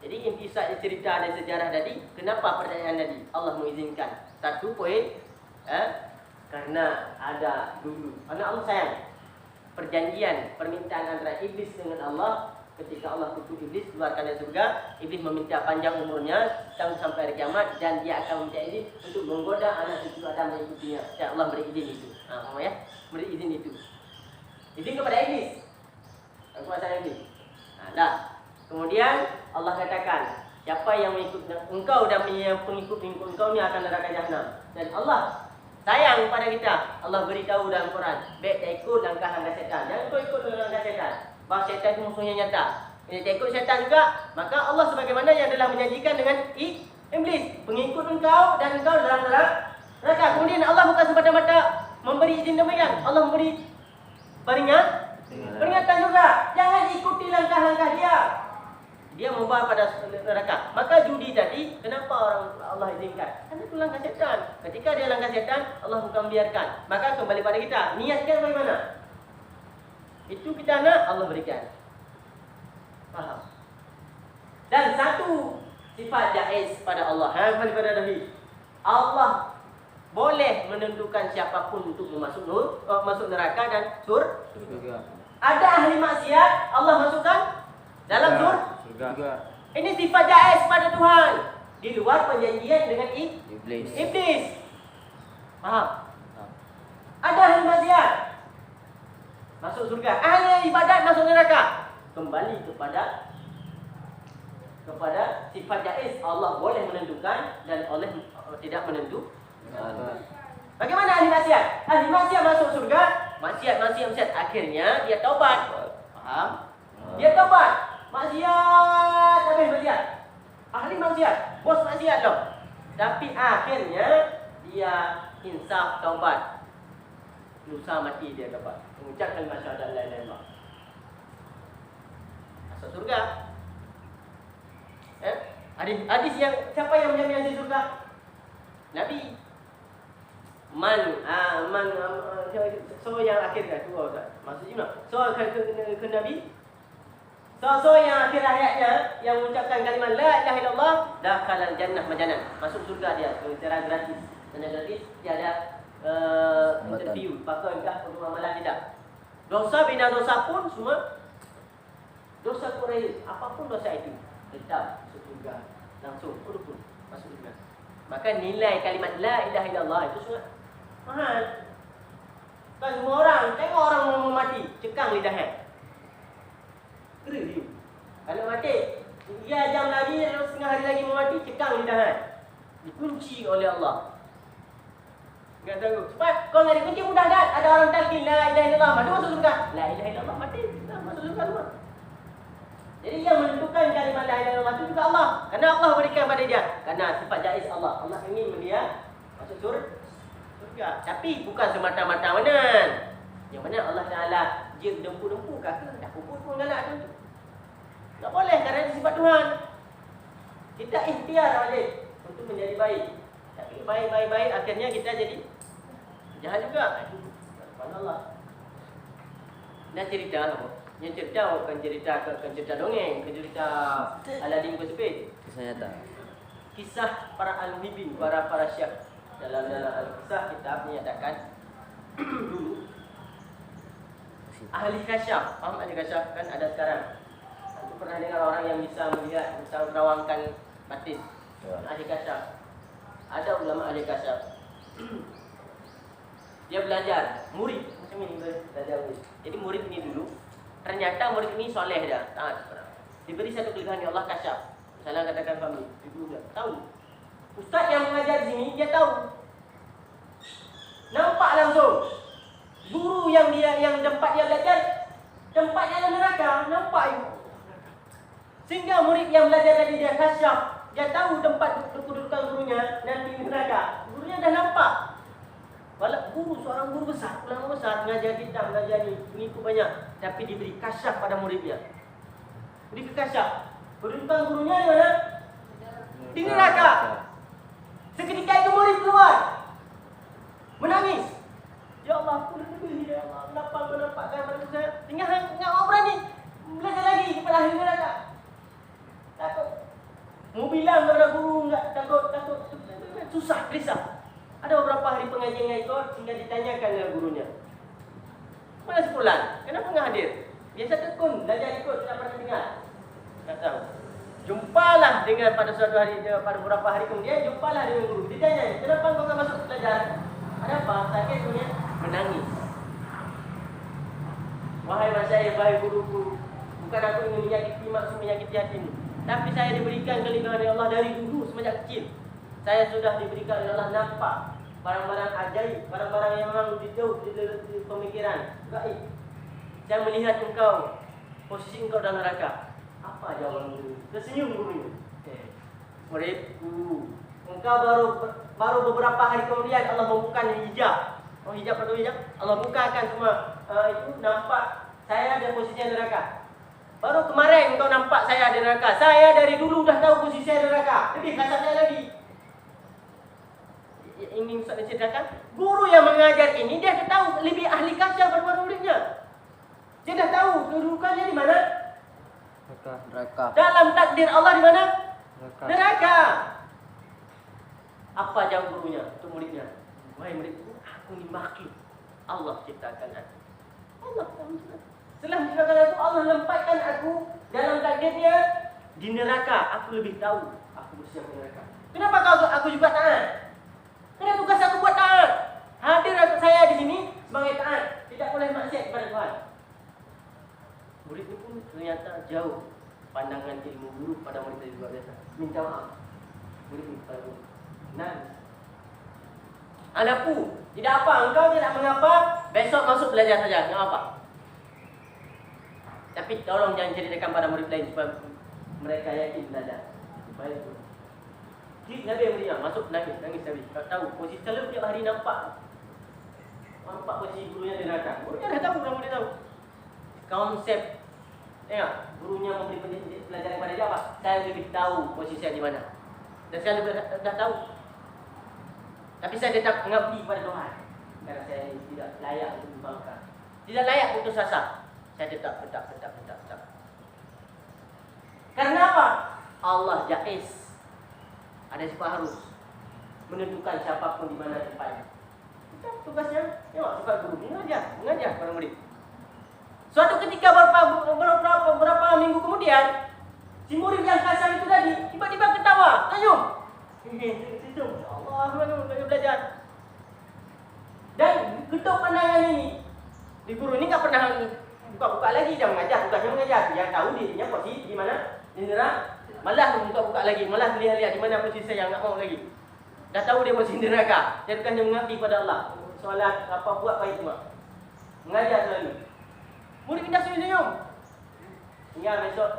Jadi inti cerita dan sejarah tadi, kenapa pertanyaan tadi? Allah mengizinkan. Satu poin, karena ada dulu. Karena Allah sayang. Perjanjian, permintaan antara iblis dengan Allah. Ketika Allah kutuk iblis, keluarkan dari surga, iblis meminta panjang umurnya sampai hari kiamat, dan dia akan meminta izin untuk menggoda anak cucu Adam mengikutinya. Dan Allah beri izin itu. Beri izin itu. Izin kepada iblis. Kekuasaan iblis. Dah. Kemudian Allah katakan, siapa yang mengikut engkau dan pengikut-pengikut engkau ni akan neraka jahanam. Dan Allah sayang pada kita. Allah beritahu dalam Quran, baik tak ikut langkah-langkah syaitan. Jangan kau ikut langkah syaitan. Bahawa syaitan itu musuhnya nyata. Bila tak ikut syaitan juga, maka Allah sebagaimana yang telah menjanjikan dengan iblis, pengikut engkau dan engkau dalam neraka. Kemudian Allah bukan semata-mata memberi izin demikian. Allah memberi peringatan juga. Jangan ikuti langkah-langkah dia. Dia membawa pada neraka. Maka judi tadi, kenapa orang Allah izinkan? Karena itu langkah syaitan. Ketika dia langkah syaitan, Allah bukan membiarkan. Maka kembali pada kita. Niatkan bagaimana? Itu kita nak, Allah berikan. Faham? Dan satu sifat jaiz pada Allah. Kembali pada Nabi. Allah boleh menentukan siapapun untuk masuk neraka dan surga. Ada ahli maksiat, Allah masukkan dalam surga. Ini sifat jaiz pada Tuhan. Di luar perjanjian dengan iblis. Faham? Ada ahli maksiat masuk surga, ahli ibadat masuk neraka. Kembali kepada sifat jaiz. Allah boleh menentukan dan Allah tidak menentukan. Bagaimana ahli maksiat? Ahli maksiat masuk surga, maksiat akhirnya dia taubat. Faham? Dia taubat. Maksiat, habis maksiat. Ahli maksiat, bos maksiat loh. Tapi akhirnya dia insaf taubat. Lusa mati dia dapat mengucap kalimat syahadat la ilaha illallah. Masuk surga. Hadis yang siapa yang menjamin ahli surga? Nabi. So yang akhir kan tu maksudnya so ke Nabi. So yang akhir hayatnya yang mengucapkan kalimat la ilaha illallah dakhalal jannah majanan. Masuk surga dia secara gratis. Secara gratis tiada interview pakai enggak untuk amalan tidak. Dosa bina dosa pun semua dosa Quraisy, apapun dosa itu tetap masuk surga. Langsung pun masuk surga. Maka nilai kalimat la ilaha illallah itu sangat mahal. Kan semua orang tengok orang mau mati, cekang lidahnya. Kering. Kalau mati 3 jam lagi atau setengah hari lagi mau mati, cekang lidahnya. Dikunci oleh Allah. Enggak tahu. Sebab kalau enggak dikunci mudah kan? Ada orang talqin la ilaha illallah, mati masuk surga. La ilaha illallah mati, masuk surga semua. Jadi yang menentukan kalimat la ilaha illallah itu juga Allah. Karena Allah berikan pada dia. Karena sifat jaiz Allah. Allah ingin dia masuk surga. Tapi bukan semata-mata menan. Yang mana Allah Taala dia dempu-dempu kata dah pupus pun galak tu. Tak boleh kerana itu sifat Tuhan. Kita ikhtiar wajib untuk menjadi baik. Tapi baik akhirnya kita jadi jahat juga. Subhanallah. Nak cerita apa? Yang cerita bukan cerita dongeng, cerita Aladin Bersepit. Kisah nyata. Kisah para al-muhibbin, para syekh. Dalam al-kisah kita menyatakan dulu ahli kasyaf. Faham ahli kasyaf kan ada sekarang. Aku pernah dengar orang yang bisa melihat, bisa menerawangkan batin. Ahli kasyaf. Ada ulama ahli kasyaf. Dia belajar, murid macam ini belajar murid. Jadi murid ini dulu ternyata murid ini soleh dah, taat. Diberi satu kelebihan yang Allah kasyaf. Misalnya katakan family, ibu dah tahu. Ustaz yang mengajar di sini dia tahu. Nampak langsung. Guru yang tempat dia belajar, tempatnya dalam neraka, nampak itu. Sehingga murid yang belajar tadi dia kasyaf, Dia tahu tempat kedudukan gurunya nanti di neraka. Gurunya dah nampak. Walau seorang guru besar, ulama besar, mengajar kita, mengajar ni, pengikut banyak, tapi diberi kasyaf pada muridnya. Beri kasyaf. Kedudukan gurunya di mana? Di neraka. Seketika itu murid keluar, menangis. Ya Allah, aku lebih, ya Allah, kenapa kau nampakkan pada saya? Tinggal orang berani belajar lagi kepada ahli neraka. Takut. Mau bilang kepada guru enggak, takut. Susah, gelisah. Ada beberapa hari pengajian yang ikut sehingga ditanyakan oleh gurunya. Mana sepulan? Kenapa enggak hadir? Biasa tekun, belajar ikut, tidak pernah dengar. Tak tahu. Jumpalah dengan pada suatu hari, pada beberapa hari kemudian, jumpalah dengan guru. Ditanya, kenapa kau enggak masuk belajar? Ada apa? Sakit punya? Menangis. Wahai masyayikh, wahai guru-guru, bukan aku ingin menyakiti maksud menyakiti hatimu, tapi saya diberikan kelebihan oleh Allah dari dulu semenjak kecil. Saya sudah diberikan oleh Allah nampak barang-barang ajaib, barang-barang yang memang jauh di pemikiran gaib. Saya melihat engkau, posisi engkau dalam neraka. Apa jawaban guru? Tersenyum gurunya. Muridku, engkau baru beberapa hari kemudian Allah membuka hijab. Oh, hijab atau hijab? Allah bukakan semua itu, nampak saya ada posisi neraka. Baru kemarin engkau nampak saya di neraka. Saya dari dulu dah tahu posisi saya di neraka. Lebih kasar saya lagi. Ingin Ustaz ceritakan, guru yang mengajar ini dia dah tahu lebih ahli kasyaf daripada muridnya. Dia dah tahu kedudukannya di mana? Neraka. Dalam takdir Allah di mana? Neraka. Apa jawab gurunya untuk muridnya? Wahai muridku, aku ingin makhluk Allah ciptakan aku. Allah setelah menciptakan aku, Allah lempatkan aku dalam takdirnya di neraka. Aku lebih tahu aku bersiap di neraka. Kenapa aku juga taat? Karena tugas aku buat taat. Hadir saya di sini sebagai taat, tidak boleh maksiat kepada Tuhan. Murid itu pun ternyata jauh pandangan ilmu guru pada murid itu luar biasa. Minta maaf. Murid itu pada guru. Nangis. Anakku, tidak apa, engkau tidak mengapa, besok masuk belajar saja, tidak apa. Tapi tolong jangan ceritakan pada murid lain supaya mereka yakin belajar. Baik. Jadi Nabi yang mulia masuk nangis Nabi. Tak tahu posisi selalu tiap hari nampak posisi gurunya di neraka. Gurunya dah tahu, orang murid tahu. Konsep, tengok, gurunya memberi pelajaran kepada dia apa? Saya lebih tahu posisi saya di mana. Dan saya lebih dah tahu. Tapi saya tetap mengabdi kepada Tuhan. Karena saya tidak layak untuk dibanggakan. Tidak layak untuk sasar. Saya tetap. Karena apa? Allah jaiz. Ada sifat harus menentukan siapapun di mana tempatnya. Kita tugasnya, tengok sifat guru mengajar para murid. Suatu ketika beberapa minggu kemudian, si murid yang kasar itu tadi tiba-tiba ketawa, senyum. Allah, mana belajar. Dan kedua pandangan ini, di guru ini tak pernah buka-buka lagi, dia mengajar, tugasnya mengajar. Dia tahu dirinya posisi di mana, di neraka. Malah buka-buka lagi, malah lihat-lihat di mana posisi saya, enggak mau lagi. Dah tahu dia posisi di neraka. Dia bukannya mengabdi pada Allah. Solat apa buat baik semua. Mengajar selalu. Murid pindah senyum. Hingga besok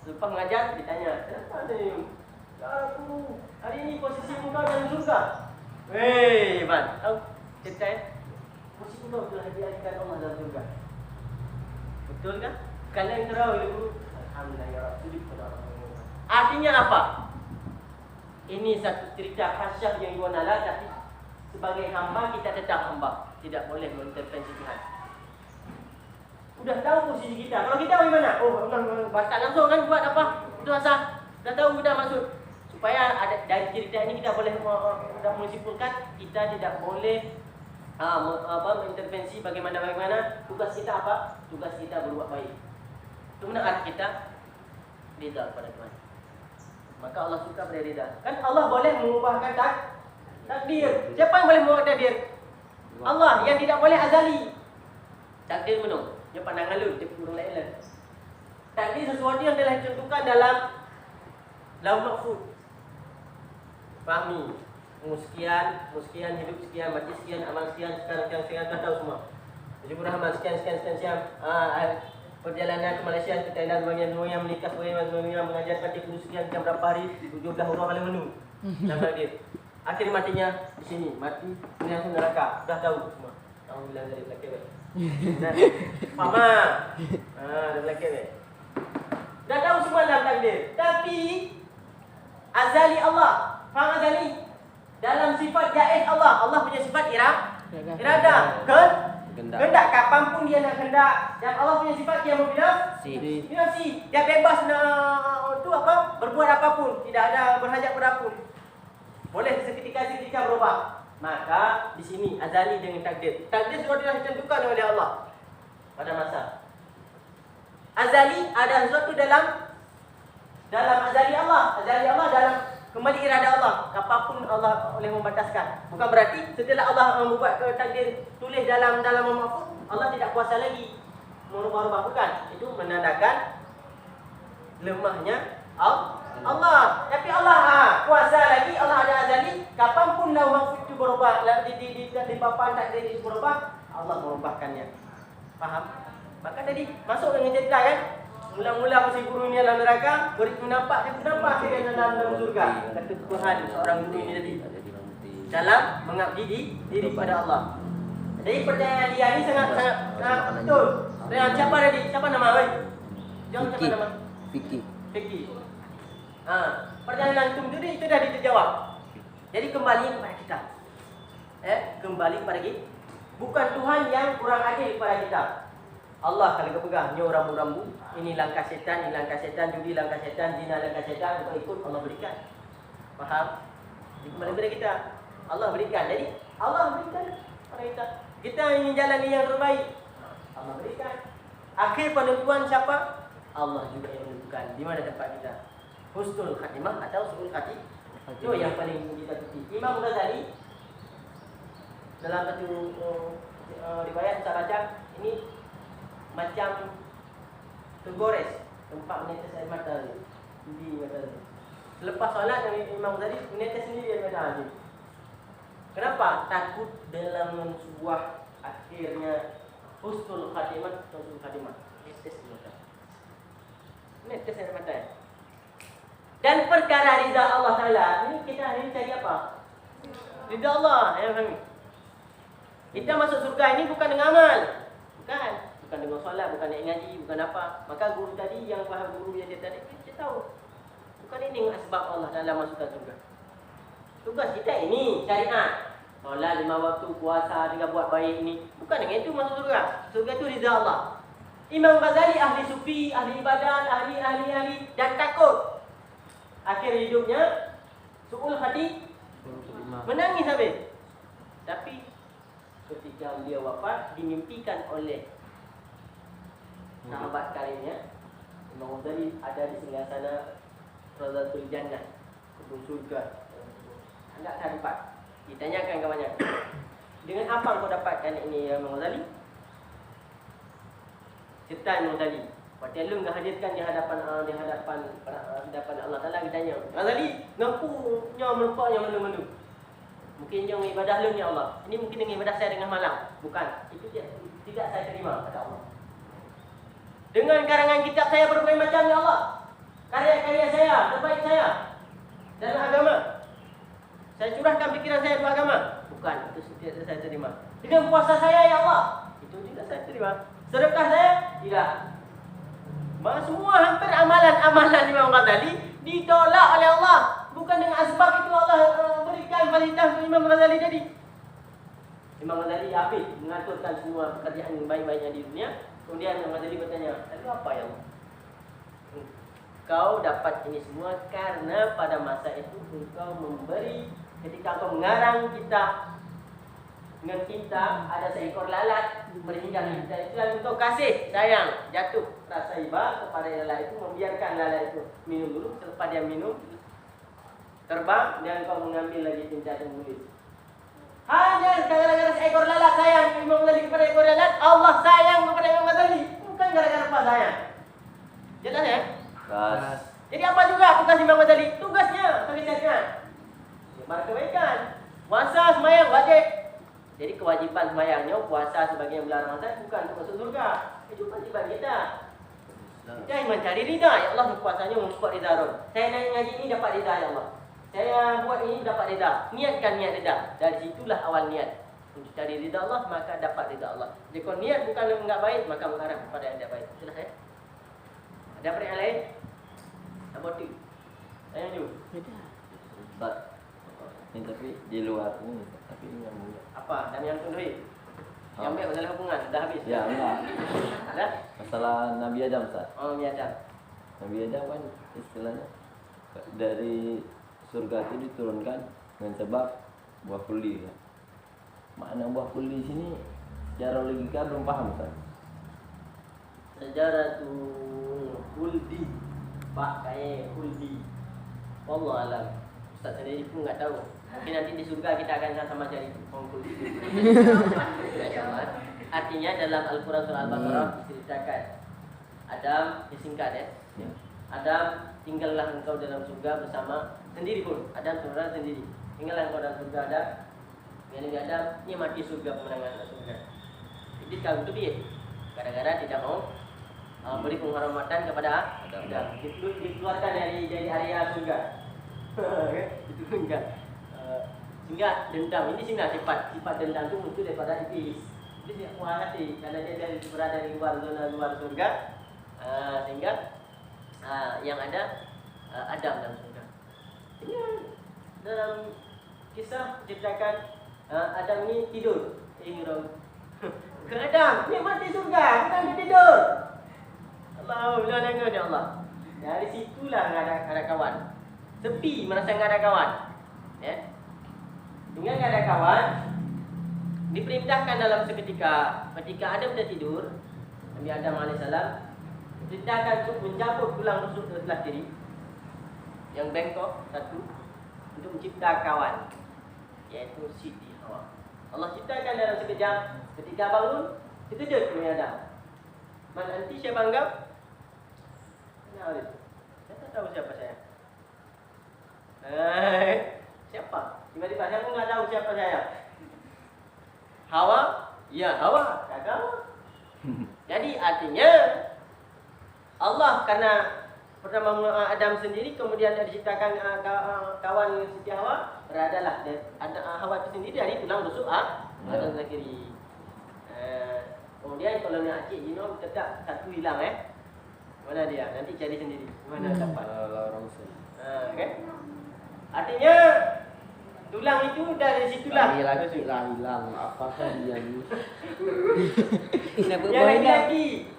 lepas mengajar ditanya, "Kenapa senyum?" "Ya guru, hari ini posisi engkau dalam surga." Hei, man, tahu cerita ya? Posisi engkau telah diajarkan Allah dalam surga. Betul kan? Kalau yang terawih guru, alhamdulillah ya Rasul pada Allah. Artinya apa? Ini satu cerita khasyah yang yuanala, tapi sebagai hamba kita tetap hamba, tidak boleh mengintervensi Tuhan. Udah tahu posisi kita. Kalau kita bagaimana? Oh, baca langsung kan buat apa? Itu asal. Dah tahu kita maksud. Supaya ada dari cerita ini kita boleh sudah menyimpulkan kita tidak boleh mengintervensi bagaimana tugas kita apa? Tugas kita berbuat baik. Itu benar kita rida kepada Tuhan. Maka Allah suka pada rida. Kan Allah boleh mengubahkan takdir. Siapa yang boleh mengubah takdir? Allah. Yang tidak boleh azali. Takdir menung. Dia pandangan lu, dia kurang lain. Takdir sesuatu yang telah ditentukan dalam Lauh Mahfuz. Fahmi. Sekian, hidup sekian, mati sekian, amal sekian, sekarang tak tahu semua. Hizbur Rahman sekian. perjalanan ke Malaysia ke Thailand sebagian yang menikah sebagian yang mengajar parti sekian jam berapa hari 17 orang kali menu sampai dia akhir matinya di sini mati ini langsung neraka dah tahu semua orang bilang dari belakang benar mama dah belakang dah tahu semua dalam takdir tapi azali Allah faham azali dalam sifat jaiz Allah punya sifat irada Kehendak kapanpun dia nak kehendak dan Allah punya sifat dia binafsi. Dia bebas nak berbuat apapun, tidak ada berhajat berapun. Boleh seketika berubah. Maka di sini azali dengan takdir. Takdir sudah ditentukan oleh Allah pada masa. Azali ada sesuatu dalam azali Allah dalam kembali irada Allah. Apapun Allah boleh membataskan. Bukan berarti setelah Allah membuat takdir tulis dalam mahfuz, Allah tidak kuasa lagi merubah-rubah, bukan. Itu menandakan lemahnya Allah. Tapi Allah kuasa lagi, Allah ada azali. Kapanpun lauh mahfuz itu berubah, di papan takdir itu berubah, Allah merubahkannya. Faham? Maka tadi masuk dengan cerita kan. Mula-mula masa guru ni dalam neraka, nampak dia dalam surga. Kata Tuhan seorang guru ini tadi dalam mengabdi diri kepada Allah. Jadi pertanyaan dia ni sangat betul. Dan siapa tadi? Siapa nama oi? Jangan siapa nama? Fikri. Pertanyaan antum tadi itu dah dijawab. Jadi kembali kepada kita. Kembali kepada kita. Bukan Tuhan yang kurang adil kepada kita. Allah kalau kau pegang ni rambu-rambu, ini langkah setan, judi langkah setan, zina langkah setan, kau ikut Allah berikan. Faham? Kembali kepada kita. Allah berikan. Jadi Allah berikan kepada kita. Kita ingin jalan yang terbaik. Allah berikan. Akhir penentuan siapa? Allah juga yang menentukan di mana tempat kita. Husnul khatimah atau su'ul khatimah. Itu yang paling kita tuti. Imam Ghazali dalam satu riwayat saya baca ini macam tergores tempat menetes air mata di mata. Selepas solat Imam Ghazali menetes sendiri air mata. Kenapa? Takut dalam sebuah akhirnya husnul khatimah atau su'ul khatimah. Menetes air mata. Dan perkara ridha Allah Ta'ala ini kita hari ini cari apa? Ridha Allah. Kita masuk surga ini bukan dengan amal. Bukan dengan solat, bukan nak ngaji, bukan apa. Maka guru tadi yang faham guru yang dia tadi, kita tahu. Bukan ini sebab Allah Ta'ala masukkan surga. Tugas kita ini syariat. Solat 5 waktu, puasa, dengan buat baik ini. Bukan dengan itu masuk surga. Surga itu ridha Allah. Imam Ghazali ahli sufi, ahli ibadat, ahli dan takut. Akhir hidupnya su'ul hati menangis habis. Tapi ketika beliau wafat dimimpikan oleh sahabat karibnya Imam Ghazali ada di singgasana Rawdatul Jannah, kebun surga. Anda tak dapat. Ditanyakan kawannya, dengan apa kau dapatkan ini Imam Ghazali? Cerita Imam Ghazali. Waktu lu enggak hadirkan di hadapan Allah Taala, ditanya, Ghazali, ngapunya melumpaknya mana-mana. Mungkin yang ibadah lu ni Allah. Ini mungkin dengan ibadah saya dengan malam. Bukan. Itu tidak saya terima kata Allah. Dengan karangan kitab saya berbagai macam ya Allah. Karya-karya saya, terbaik saya dalam agama. Saya curahkan pikiran saya untuk agama. Bukan. Itu tidak saya terima. Dengan puasa saya ya Allah. Itu tidak saya terima. Sedekah saya tidak. Semua hampir amalan Imam Ghazali ditolak oleh Allah. Bukan dengan sebab itu Allah berikan fasilitas untuk Imam Ghazali tadi. Imam Ghazali habis mengaturkan semua pekerjaan yang baik-baiknya di dunia. Kemudian Imam Ghazali bertanya, lalu apa yang kau dapat ini semua karena pada masa itu engkau memberi, ketika kau mengarang kitab dengan tinta ada seekor lalat berhingga kita itu lalu engkau kasih sayang jatuh rasa iba kepada lalat itu, membiarkan lalat itu minum dulu. Selepas dia minum terbang dan engkau mengambil lagi tinta dan menulis. Hanya gara-gara seekor lalat sayang Imam Ghazali kepada ekor lalat, Allah sayang kepada Imam Ghazali, bukan gara-gara apa sayang. Jelas ya? Kas. Jadi apa juga tugas Imam Ghazali? Tugasnya sebagai syariat. Sebar kebaikan. Puasa sembahyang wajib. Jadi kewajiban sembahyangnya puasa sebagai yang melarang saya bukan untuk masuk surga. Itu kewajiban kita. Kita mencari ridha. Ya Allah berkuasanya untuk ridha Rob. Saya naik ngaji ini dapat ridha ya Allah. Saya buat ini dapat ridha. Niatkan niat ridha. Dari situlah awal niat. Untuk cari ridha Allah maka dapat ridha Allah. Jika niat bukan enggak baik maka mengarah kepada yang tidak baik. Itulah ya. Ada pertanyaan lain? Apa tu? Tanya dulu. Ustaz, ini tapi di luar ini, tapi ini yang mulia. Apa? Dan yang tundui? Yang baik masalah hubungan. Dah habis? Ya, enggak. Dah? Masalah Nabi Adam, Ustaz. Oh, ya dah. Nabi Adam kan istilahnya dari surga itu diturunkan dengan sebab buah kulli. Ya. Makna buah kulli sini secara logika belum paham, Ustaz. Sejarah tu kuldi. Pak kaya kuldi. Wallah alam. Ustaz sendiri pun enggak tahu. Mungkin nanti di surga kita akan sama cari kuldi. Artinya dalam Al-Quran surah Al-Baqarah diceritakan Adam disingkat ya. Adam tinggallah engkau dalam surga bersama sendiri pun. Adam surga sendiri. Tinggallah engkau dalam surga Adam. Yang Adam ini mati surga pemenangan surga. Iblis kagum tu dia. Gara-gara tidak mau beri penghormatan kepada Adam. Dikeluarkan dari area surga. Diturunkan. Sehingga dendam ini sehingga sifat dendam itu muncul daripada iblis. Iblis tidak puas hati karena dia berada di luar zona luar surga, sehingga yang ada Adam dalam surga. Ini dalam kisah ceritakan Adam ini tidur. Ke Adam, dia mati surga, bukan dia tidur. Alhamdulillah ya Allah. Dari situlah enggak ada kawan. Sepi, merasa enggak ada kawan. Ya. Dengan enggak ada kawan, diperintahkan dalam seketika ketika Adam sudah tidur, Nabi Adam alaihissalam diperintahkan untuk mencabut tulang rusuk sebelah kiri yang bengkok satu untuk mencipta kawan, yaitu Siti Hawa. Allah ciptakan dalam sekejap. Ketika bangun, terkejut Nabi Adam. Man anti siapa anggap? Kenal itu. Saya tak tahu siapa saya. Siapa? Tiba-tiba saya pun tak tahu siapa saya. Hawa? Ya Hawa. Tak tahu. Jadi artinya Allah karena pertama Adam sendiri kemudian diciptakan kawan Siti Hawa, beradalah Hawa itu sendiri dari tulang rusuk Adam kiri. Kemudian kalau nak cik Jino tetap satu hilang Mana dia? Nanti cari sendiri. Mana dapat? Orang Muslim. Okay. Artinya tulang itu dari situlah. Laki-laki lah hilang. Apakah dia ni? Yang laki-laki.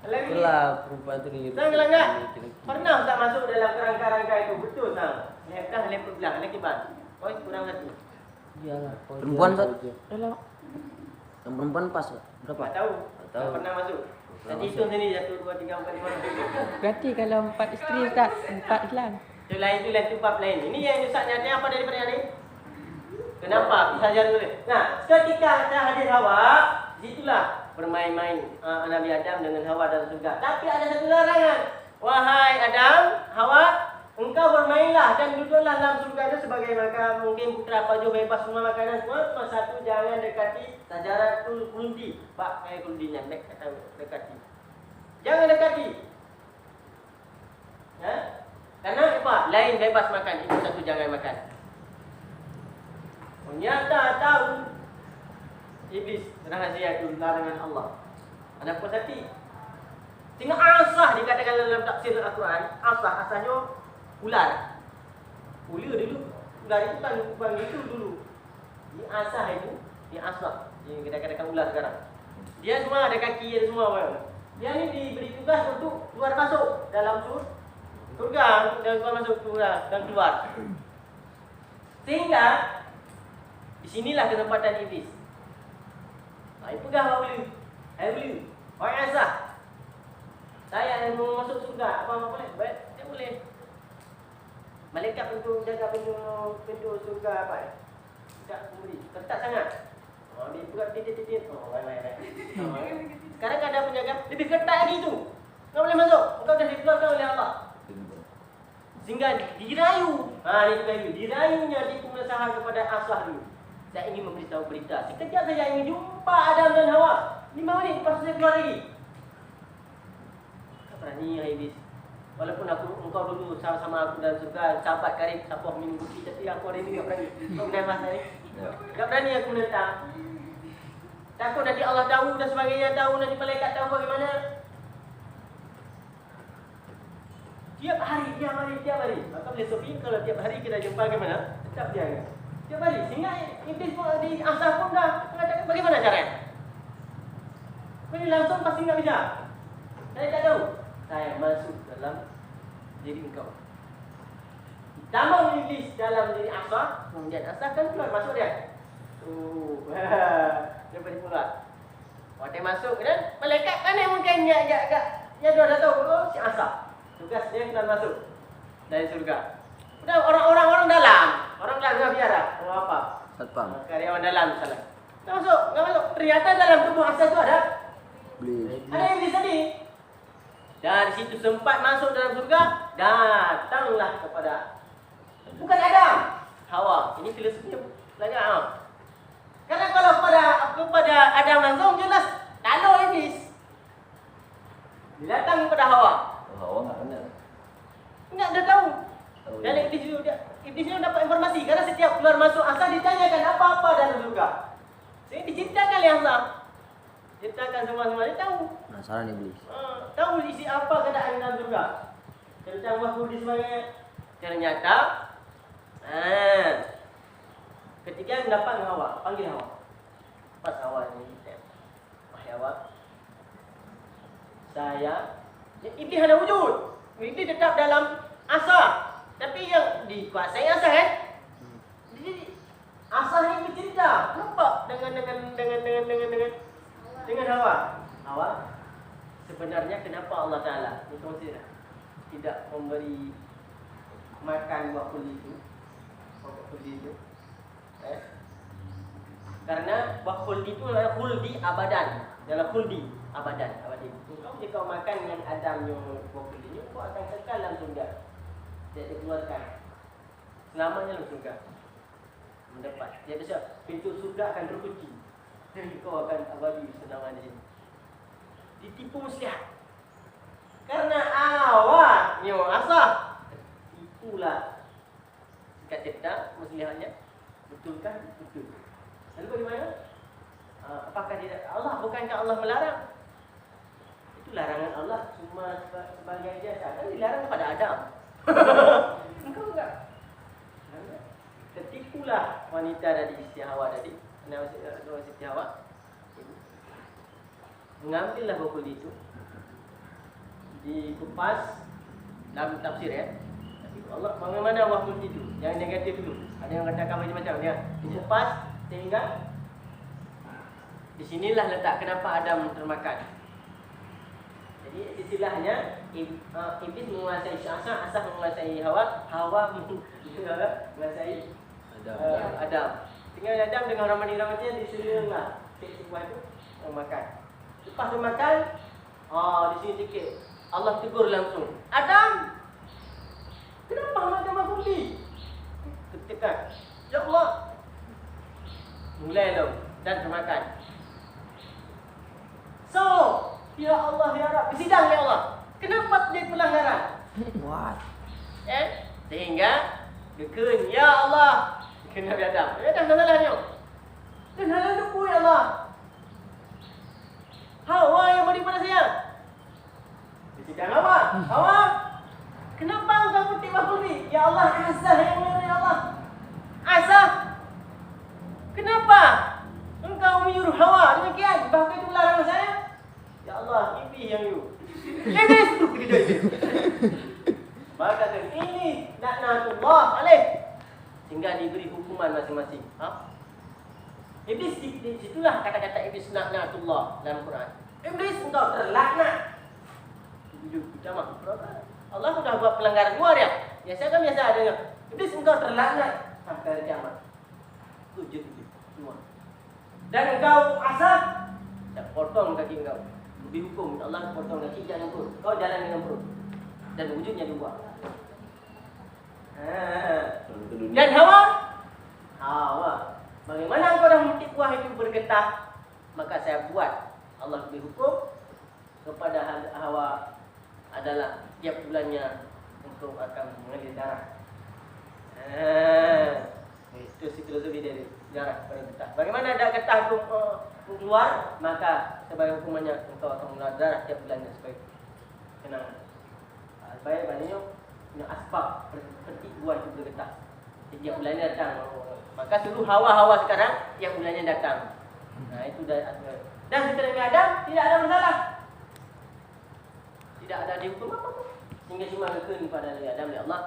Itulah perempuan tu ni. Sang enggak? Pernah tak masuk dalam kerangka-rangka itu? Betul sang. Lepkah lepuk belang, laki ban. Oh, kurang satu. Iyalah. Perempuan tak? Dalam. Yang perempuan pas berapa? Tak tahu. Tak tahu. Tak pernah masuk. Nanti hitung sini 1 2 3 4 5. Berarti kalau 4 isteri Ustaz, 4 hilang. Itu lain tu lain tu bab lain. Ini yang Ustaz nyatanya apa daripada yang ni? Kenapa? Saja dulu. Nah, ketika ada hadir Hawa, situlah bermain-main Nabi Adam dengan Hawa dalam surga. Tapi ada satu larangan. Wahai Adam, Hawa, engkau bermainlah dan duduklah dalam surga itu sebagai maka mungkin putra pajuh bebas semua makanan semua. Cuma satu, jangan dekati sajaratul khuldi. Pak kayak khuldinya kata dekati. Jangan dekati. Ya? Karena apa? Lain bebas makan, itu satu jangan makan. Ternyata tahu iblis rahasia itu larangan Allah. Ada puas hati. Sehingga asah dikatakan dalam tafsir Al-Quran, asahnya ular. Ular dulu. Ular itu kan bukan itu dulu. Di asah itu, di asah. Yang kita katakan ular sekarang. Dia semua ada kaki, ada semua. Dia ni diberi tugas untuk keluar masuk dalam surga, dan keluar masuk surga dan keluar. Sehingga di sinilah kesempatan iblis. Ai pegang awak boleh. Wahai asah. Saya mau masuk surga, apa boleh? Dia boleh. Malaikat jaga pintu surga apa ya? Tak memberi, ketat sangat. Dia buat titik-titik. Sekarang ada penjaga lebih ketat lagi tu. Kau boleh masuk. Kau dah dikeluarkan oleh Allah. Sehingga dirayu. Ini dirayu. Dirayunya di pengusaha kepada asah dulu. Saya ingin memberitahu berita. Sekejap saja ingin jumpa Adam dan Hawa. 5 menit lepas saya keluar lagi. berani ya iblis. Walaupun engkau dulu sama-sama aku dalam surga, sahabat karib, sapuh minum putih, tapi aku hari ini tak berani. Kau kenal masa ni? Tak berani aku menentang. Takut nanti Allah tahu dan sebagainya, tahu nanti malaikat tahu bagaimana. Tiap hari. Maka boleh Sofi, kalau tiap hari kita jumpa bagaimana? Tetap dia. Tiap hari. Sehingga iblis pun di asal pun dah mengatakan bagaimana caranya. Ini langsung pasti tak bisa. Saya tak tahu. Saya masuk dalam diri engkau. Tambah iblis dalam diri asal, kemudian asal kan keluar masuk dia. Dia boleh keluar. Waktu masuk kan, malaikat kan yang mungkin dia dah tahu si asal. Tugas dia keluar masuk dari surga. Udah orang dalam, orang dalam biara, orang apa? Satpam. Karyawan dalam misalnya. Nggak masuk. Ternyata dalam tubuh asal itu ada Iblis. ada iblis tadi. Dari situ sempat masuk dalam surga, datanglah kepada bukan Adam, Hawa. Ini filosofinya belajar. Karena kalau kepada Adam langsung jelas lalu iblis. Dia datang kepada Hawa. Hawa nggak kenal. Enggak, dia tahu. Tahu Dan ya. iblis itu dapat informasi karena setiap keluar masuk asal ditanyakan apa-apa dalam surga. Saya diceritakan yang sah. Ceritakan semua-semua, dia tahu. Penasaran iblis. Tahu isi apa keadaan dalam surga. Tentang waktu di sebagainya. Ternyata ketika mendapat Hawa, panggil Hawa. Pas Hawa ini, wahai Hawa, saya iblis ada wujud. Iblis tetap dalam asal. Tapi yang dikuasai asal kan? Jadi asal ini bercerita. Nampak dengan Hawa. Hawa, sebenarnya kenapa Allah Ta'ala tidak memberi makan buah kuldi itu? Karena buah kuldi itu adalah kuldi abadan. Adalah kuldi abadan. Engkau jika makan dengan Adam yang buah kuldi ini, engkau akan kekal dalam surga. Tidak dikeluarkan. Selamanya dalam surga. Mendapat. Dia bisa pintu surga akan terkunci. Kau akan abadi selama di sini. Ditipu muslihat. Karena awak ni asah. Tipulah. Sikat cerita muslihatnya. Betulkah? Betul. Lalu bagaimana? Apakah dia Allah? Bukankah Allah melarang? Itu larangan Allah cuma sebagai jasa. Kan dilarang kepada Adam. Engkau enggak. Tertipulah wanita dari istri Hawa tadi. Istri Hawa. Mengambillah buah kuldi itu, dikupas dalam tafsir ya. Allah bagaimana buah kuldi itu? Yang negatif dulu. Ada yang katakan macam-macam dia. Dikupas sehingga di sinilah letak kenapa Adam termakan. Jadi istilahnya iblis menguasai Asa menguasai Hawa, Hawa menguasai Adam. Tinggal Adam dengan ramai-ramainya disediakanlah sebuah itu makan. Lepas dia makan, di sini sikit Allah tegur langsung. Adam, kenapa makan buah kuldi? Ketika ya Allah, mulai dong dan termakan. So, ya Allah ya Rabb, bersidang ya Allah. Kenapa dia pelanggaran? What? Sehingga dikun ya Allah. Dikun Nabi Adam. Ya dah salahnya. Dan halal lupu ya Allah. Hawa yang beri pada saya. Bersidang apa? Hawa, kenapa engkau petik buah kuldi? Ya Allah, azah yang mulia ya Allah. Azah. Kenapa engkau menyuruh Hawa demikian? Bahkan itu melarang saya. Ya Allah, iblis yang you. Iblis. Maka ini laknatullah alaih. Sehingga diberi hukuman masing-masing. Iblis di situlah kata-kata iblis laknatullah dalam Quran. Iblis engkau terlaknat. Kita mah Allah sudah buat pelanggaran luar ya. Biasa kan biasa ada yang iblis engkau terlaknat sampai kiamat. Sujud semua. Dan engkau asal tak potong kaki engkau. Dihukum Allah potong kaki jangan perut. Kau jalan dengan perut. Dan wujudnya dua. Dan Hawa, bagaimana engkau dah memetik buah itu bergetah, maka saya buat Allah berhukum kepada Hawa adalah tiap bulannya engkau akan mengalir darah. Itu filosofi dari darah pada getah. Bagaimana ada getah itu keluar, maka sebagai hukumannya engkau akan mengeluarkan darah tiap bulannya sebagai kenangan. Baik maknanya kena asbab pertibuan itu bergetah. Tiap bulannya datang. Maka seluruh hawa-hawa sekarang tiap bulannya datang. Nah itu dah. Dan kita Nabi Adam tidak ada masalah. Tidak ada dihukum apa-apa. Sehingga cuma kekeh pada Nabi Adam ya Allah.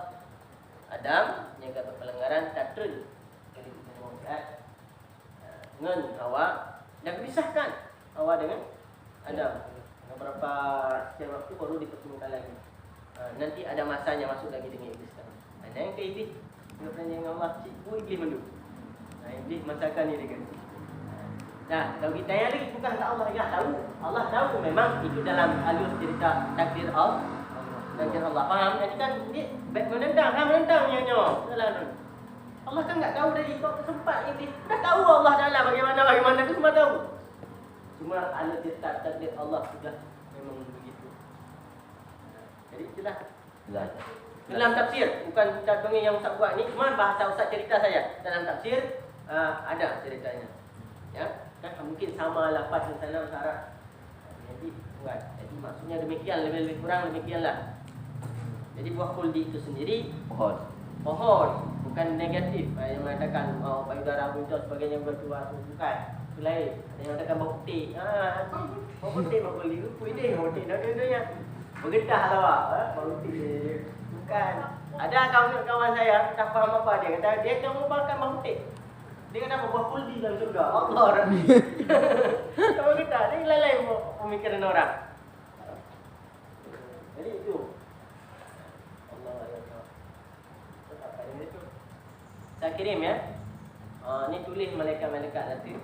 Adam yang kata pelanggaran tatrun jadi kita menguat dengan Hawa dan dipisahkan Hawa dengan Adam. Beberapa sekian waktu baru dipertemukan lagi. Nanti ada masanya masuk lagi dengan iblis kan. Ada yang ke iblis dengan Allah cikgu iblis mendu. Iblis masakan ni dia. Nah, kalau kita yang lagi bukan Allah yang tahu. Allah tahu memang itu dalam alur cerita takdir Allah. Takdir Allah faham. Jadi kan dia menentang, menentang nyonya. Allah kan enggak tahu dari kau sempat iblis. Dah tahu Allah Taala bagaimana tu semua tahu. Cuma alur cerita takdir Allah sudah memang begitu. Jadi itulah. Dalam tafsir, bukan kita dongeng yang Ustaz buat ni, cuma bahasa Ustaz cerita saya. Dalam tafsir ada ceritanya. Ya. Kan mungkin sama lafaz di sana bahasa Arab. Jadi buat. Jadi maksudnya demikian, lebih kurang demikianlah. Jadi buah khuldi itu sendiri pohon, bukan negatif. Ada yang mengatakan payudara muncul sebagainya bertuah bukan. Itu lain. Ada yang mengatakan bau putih. Bau putih bau khuldi. Putih bau putih. Dua-duanya bergetah lah bau putih. Bukan. Ada kawan saya tak faham apa dia kata dia cuma makan bau putih. Dia kata buah khuldi dalam surga. Allah Rabbi. Kalau kita ni lain-lain pemikiran orang. Jadi itu. Allah ya. Saya kirim ya. Ni tulis malaikat-malaikat nanti.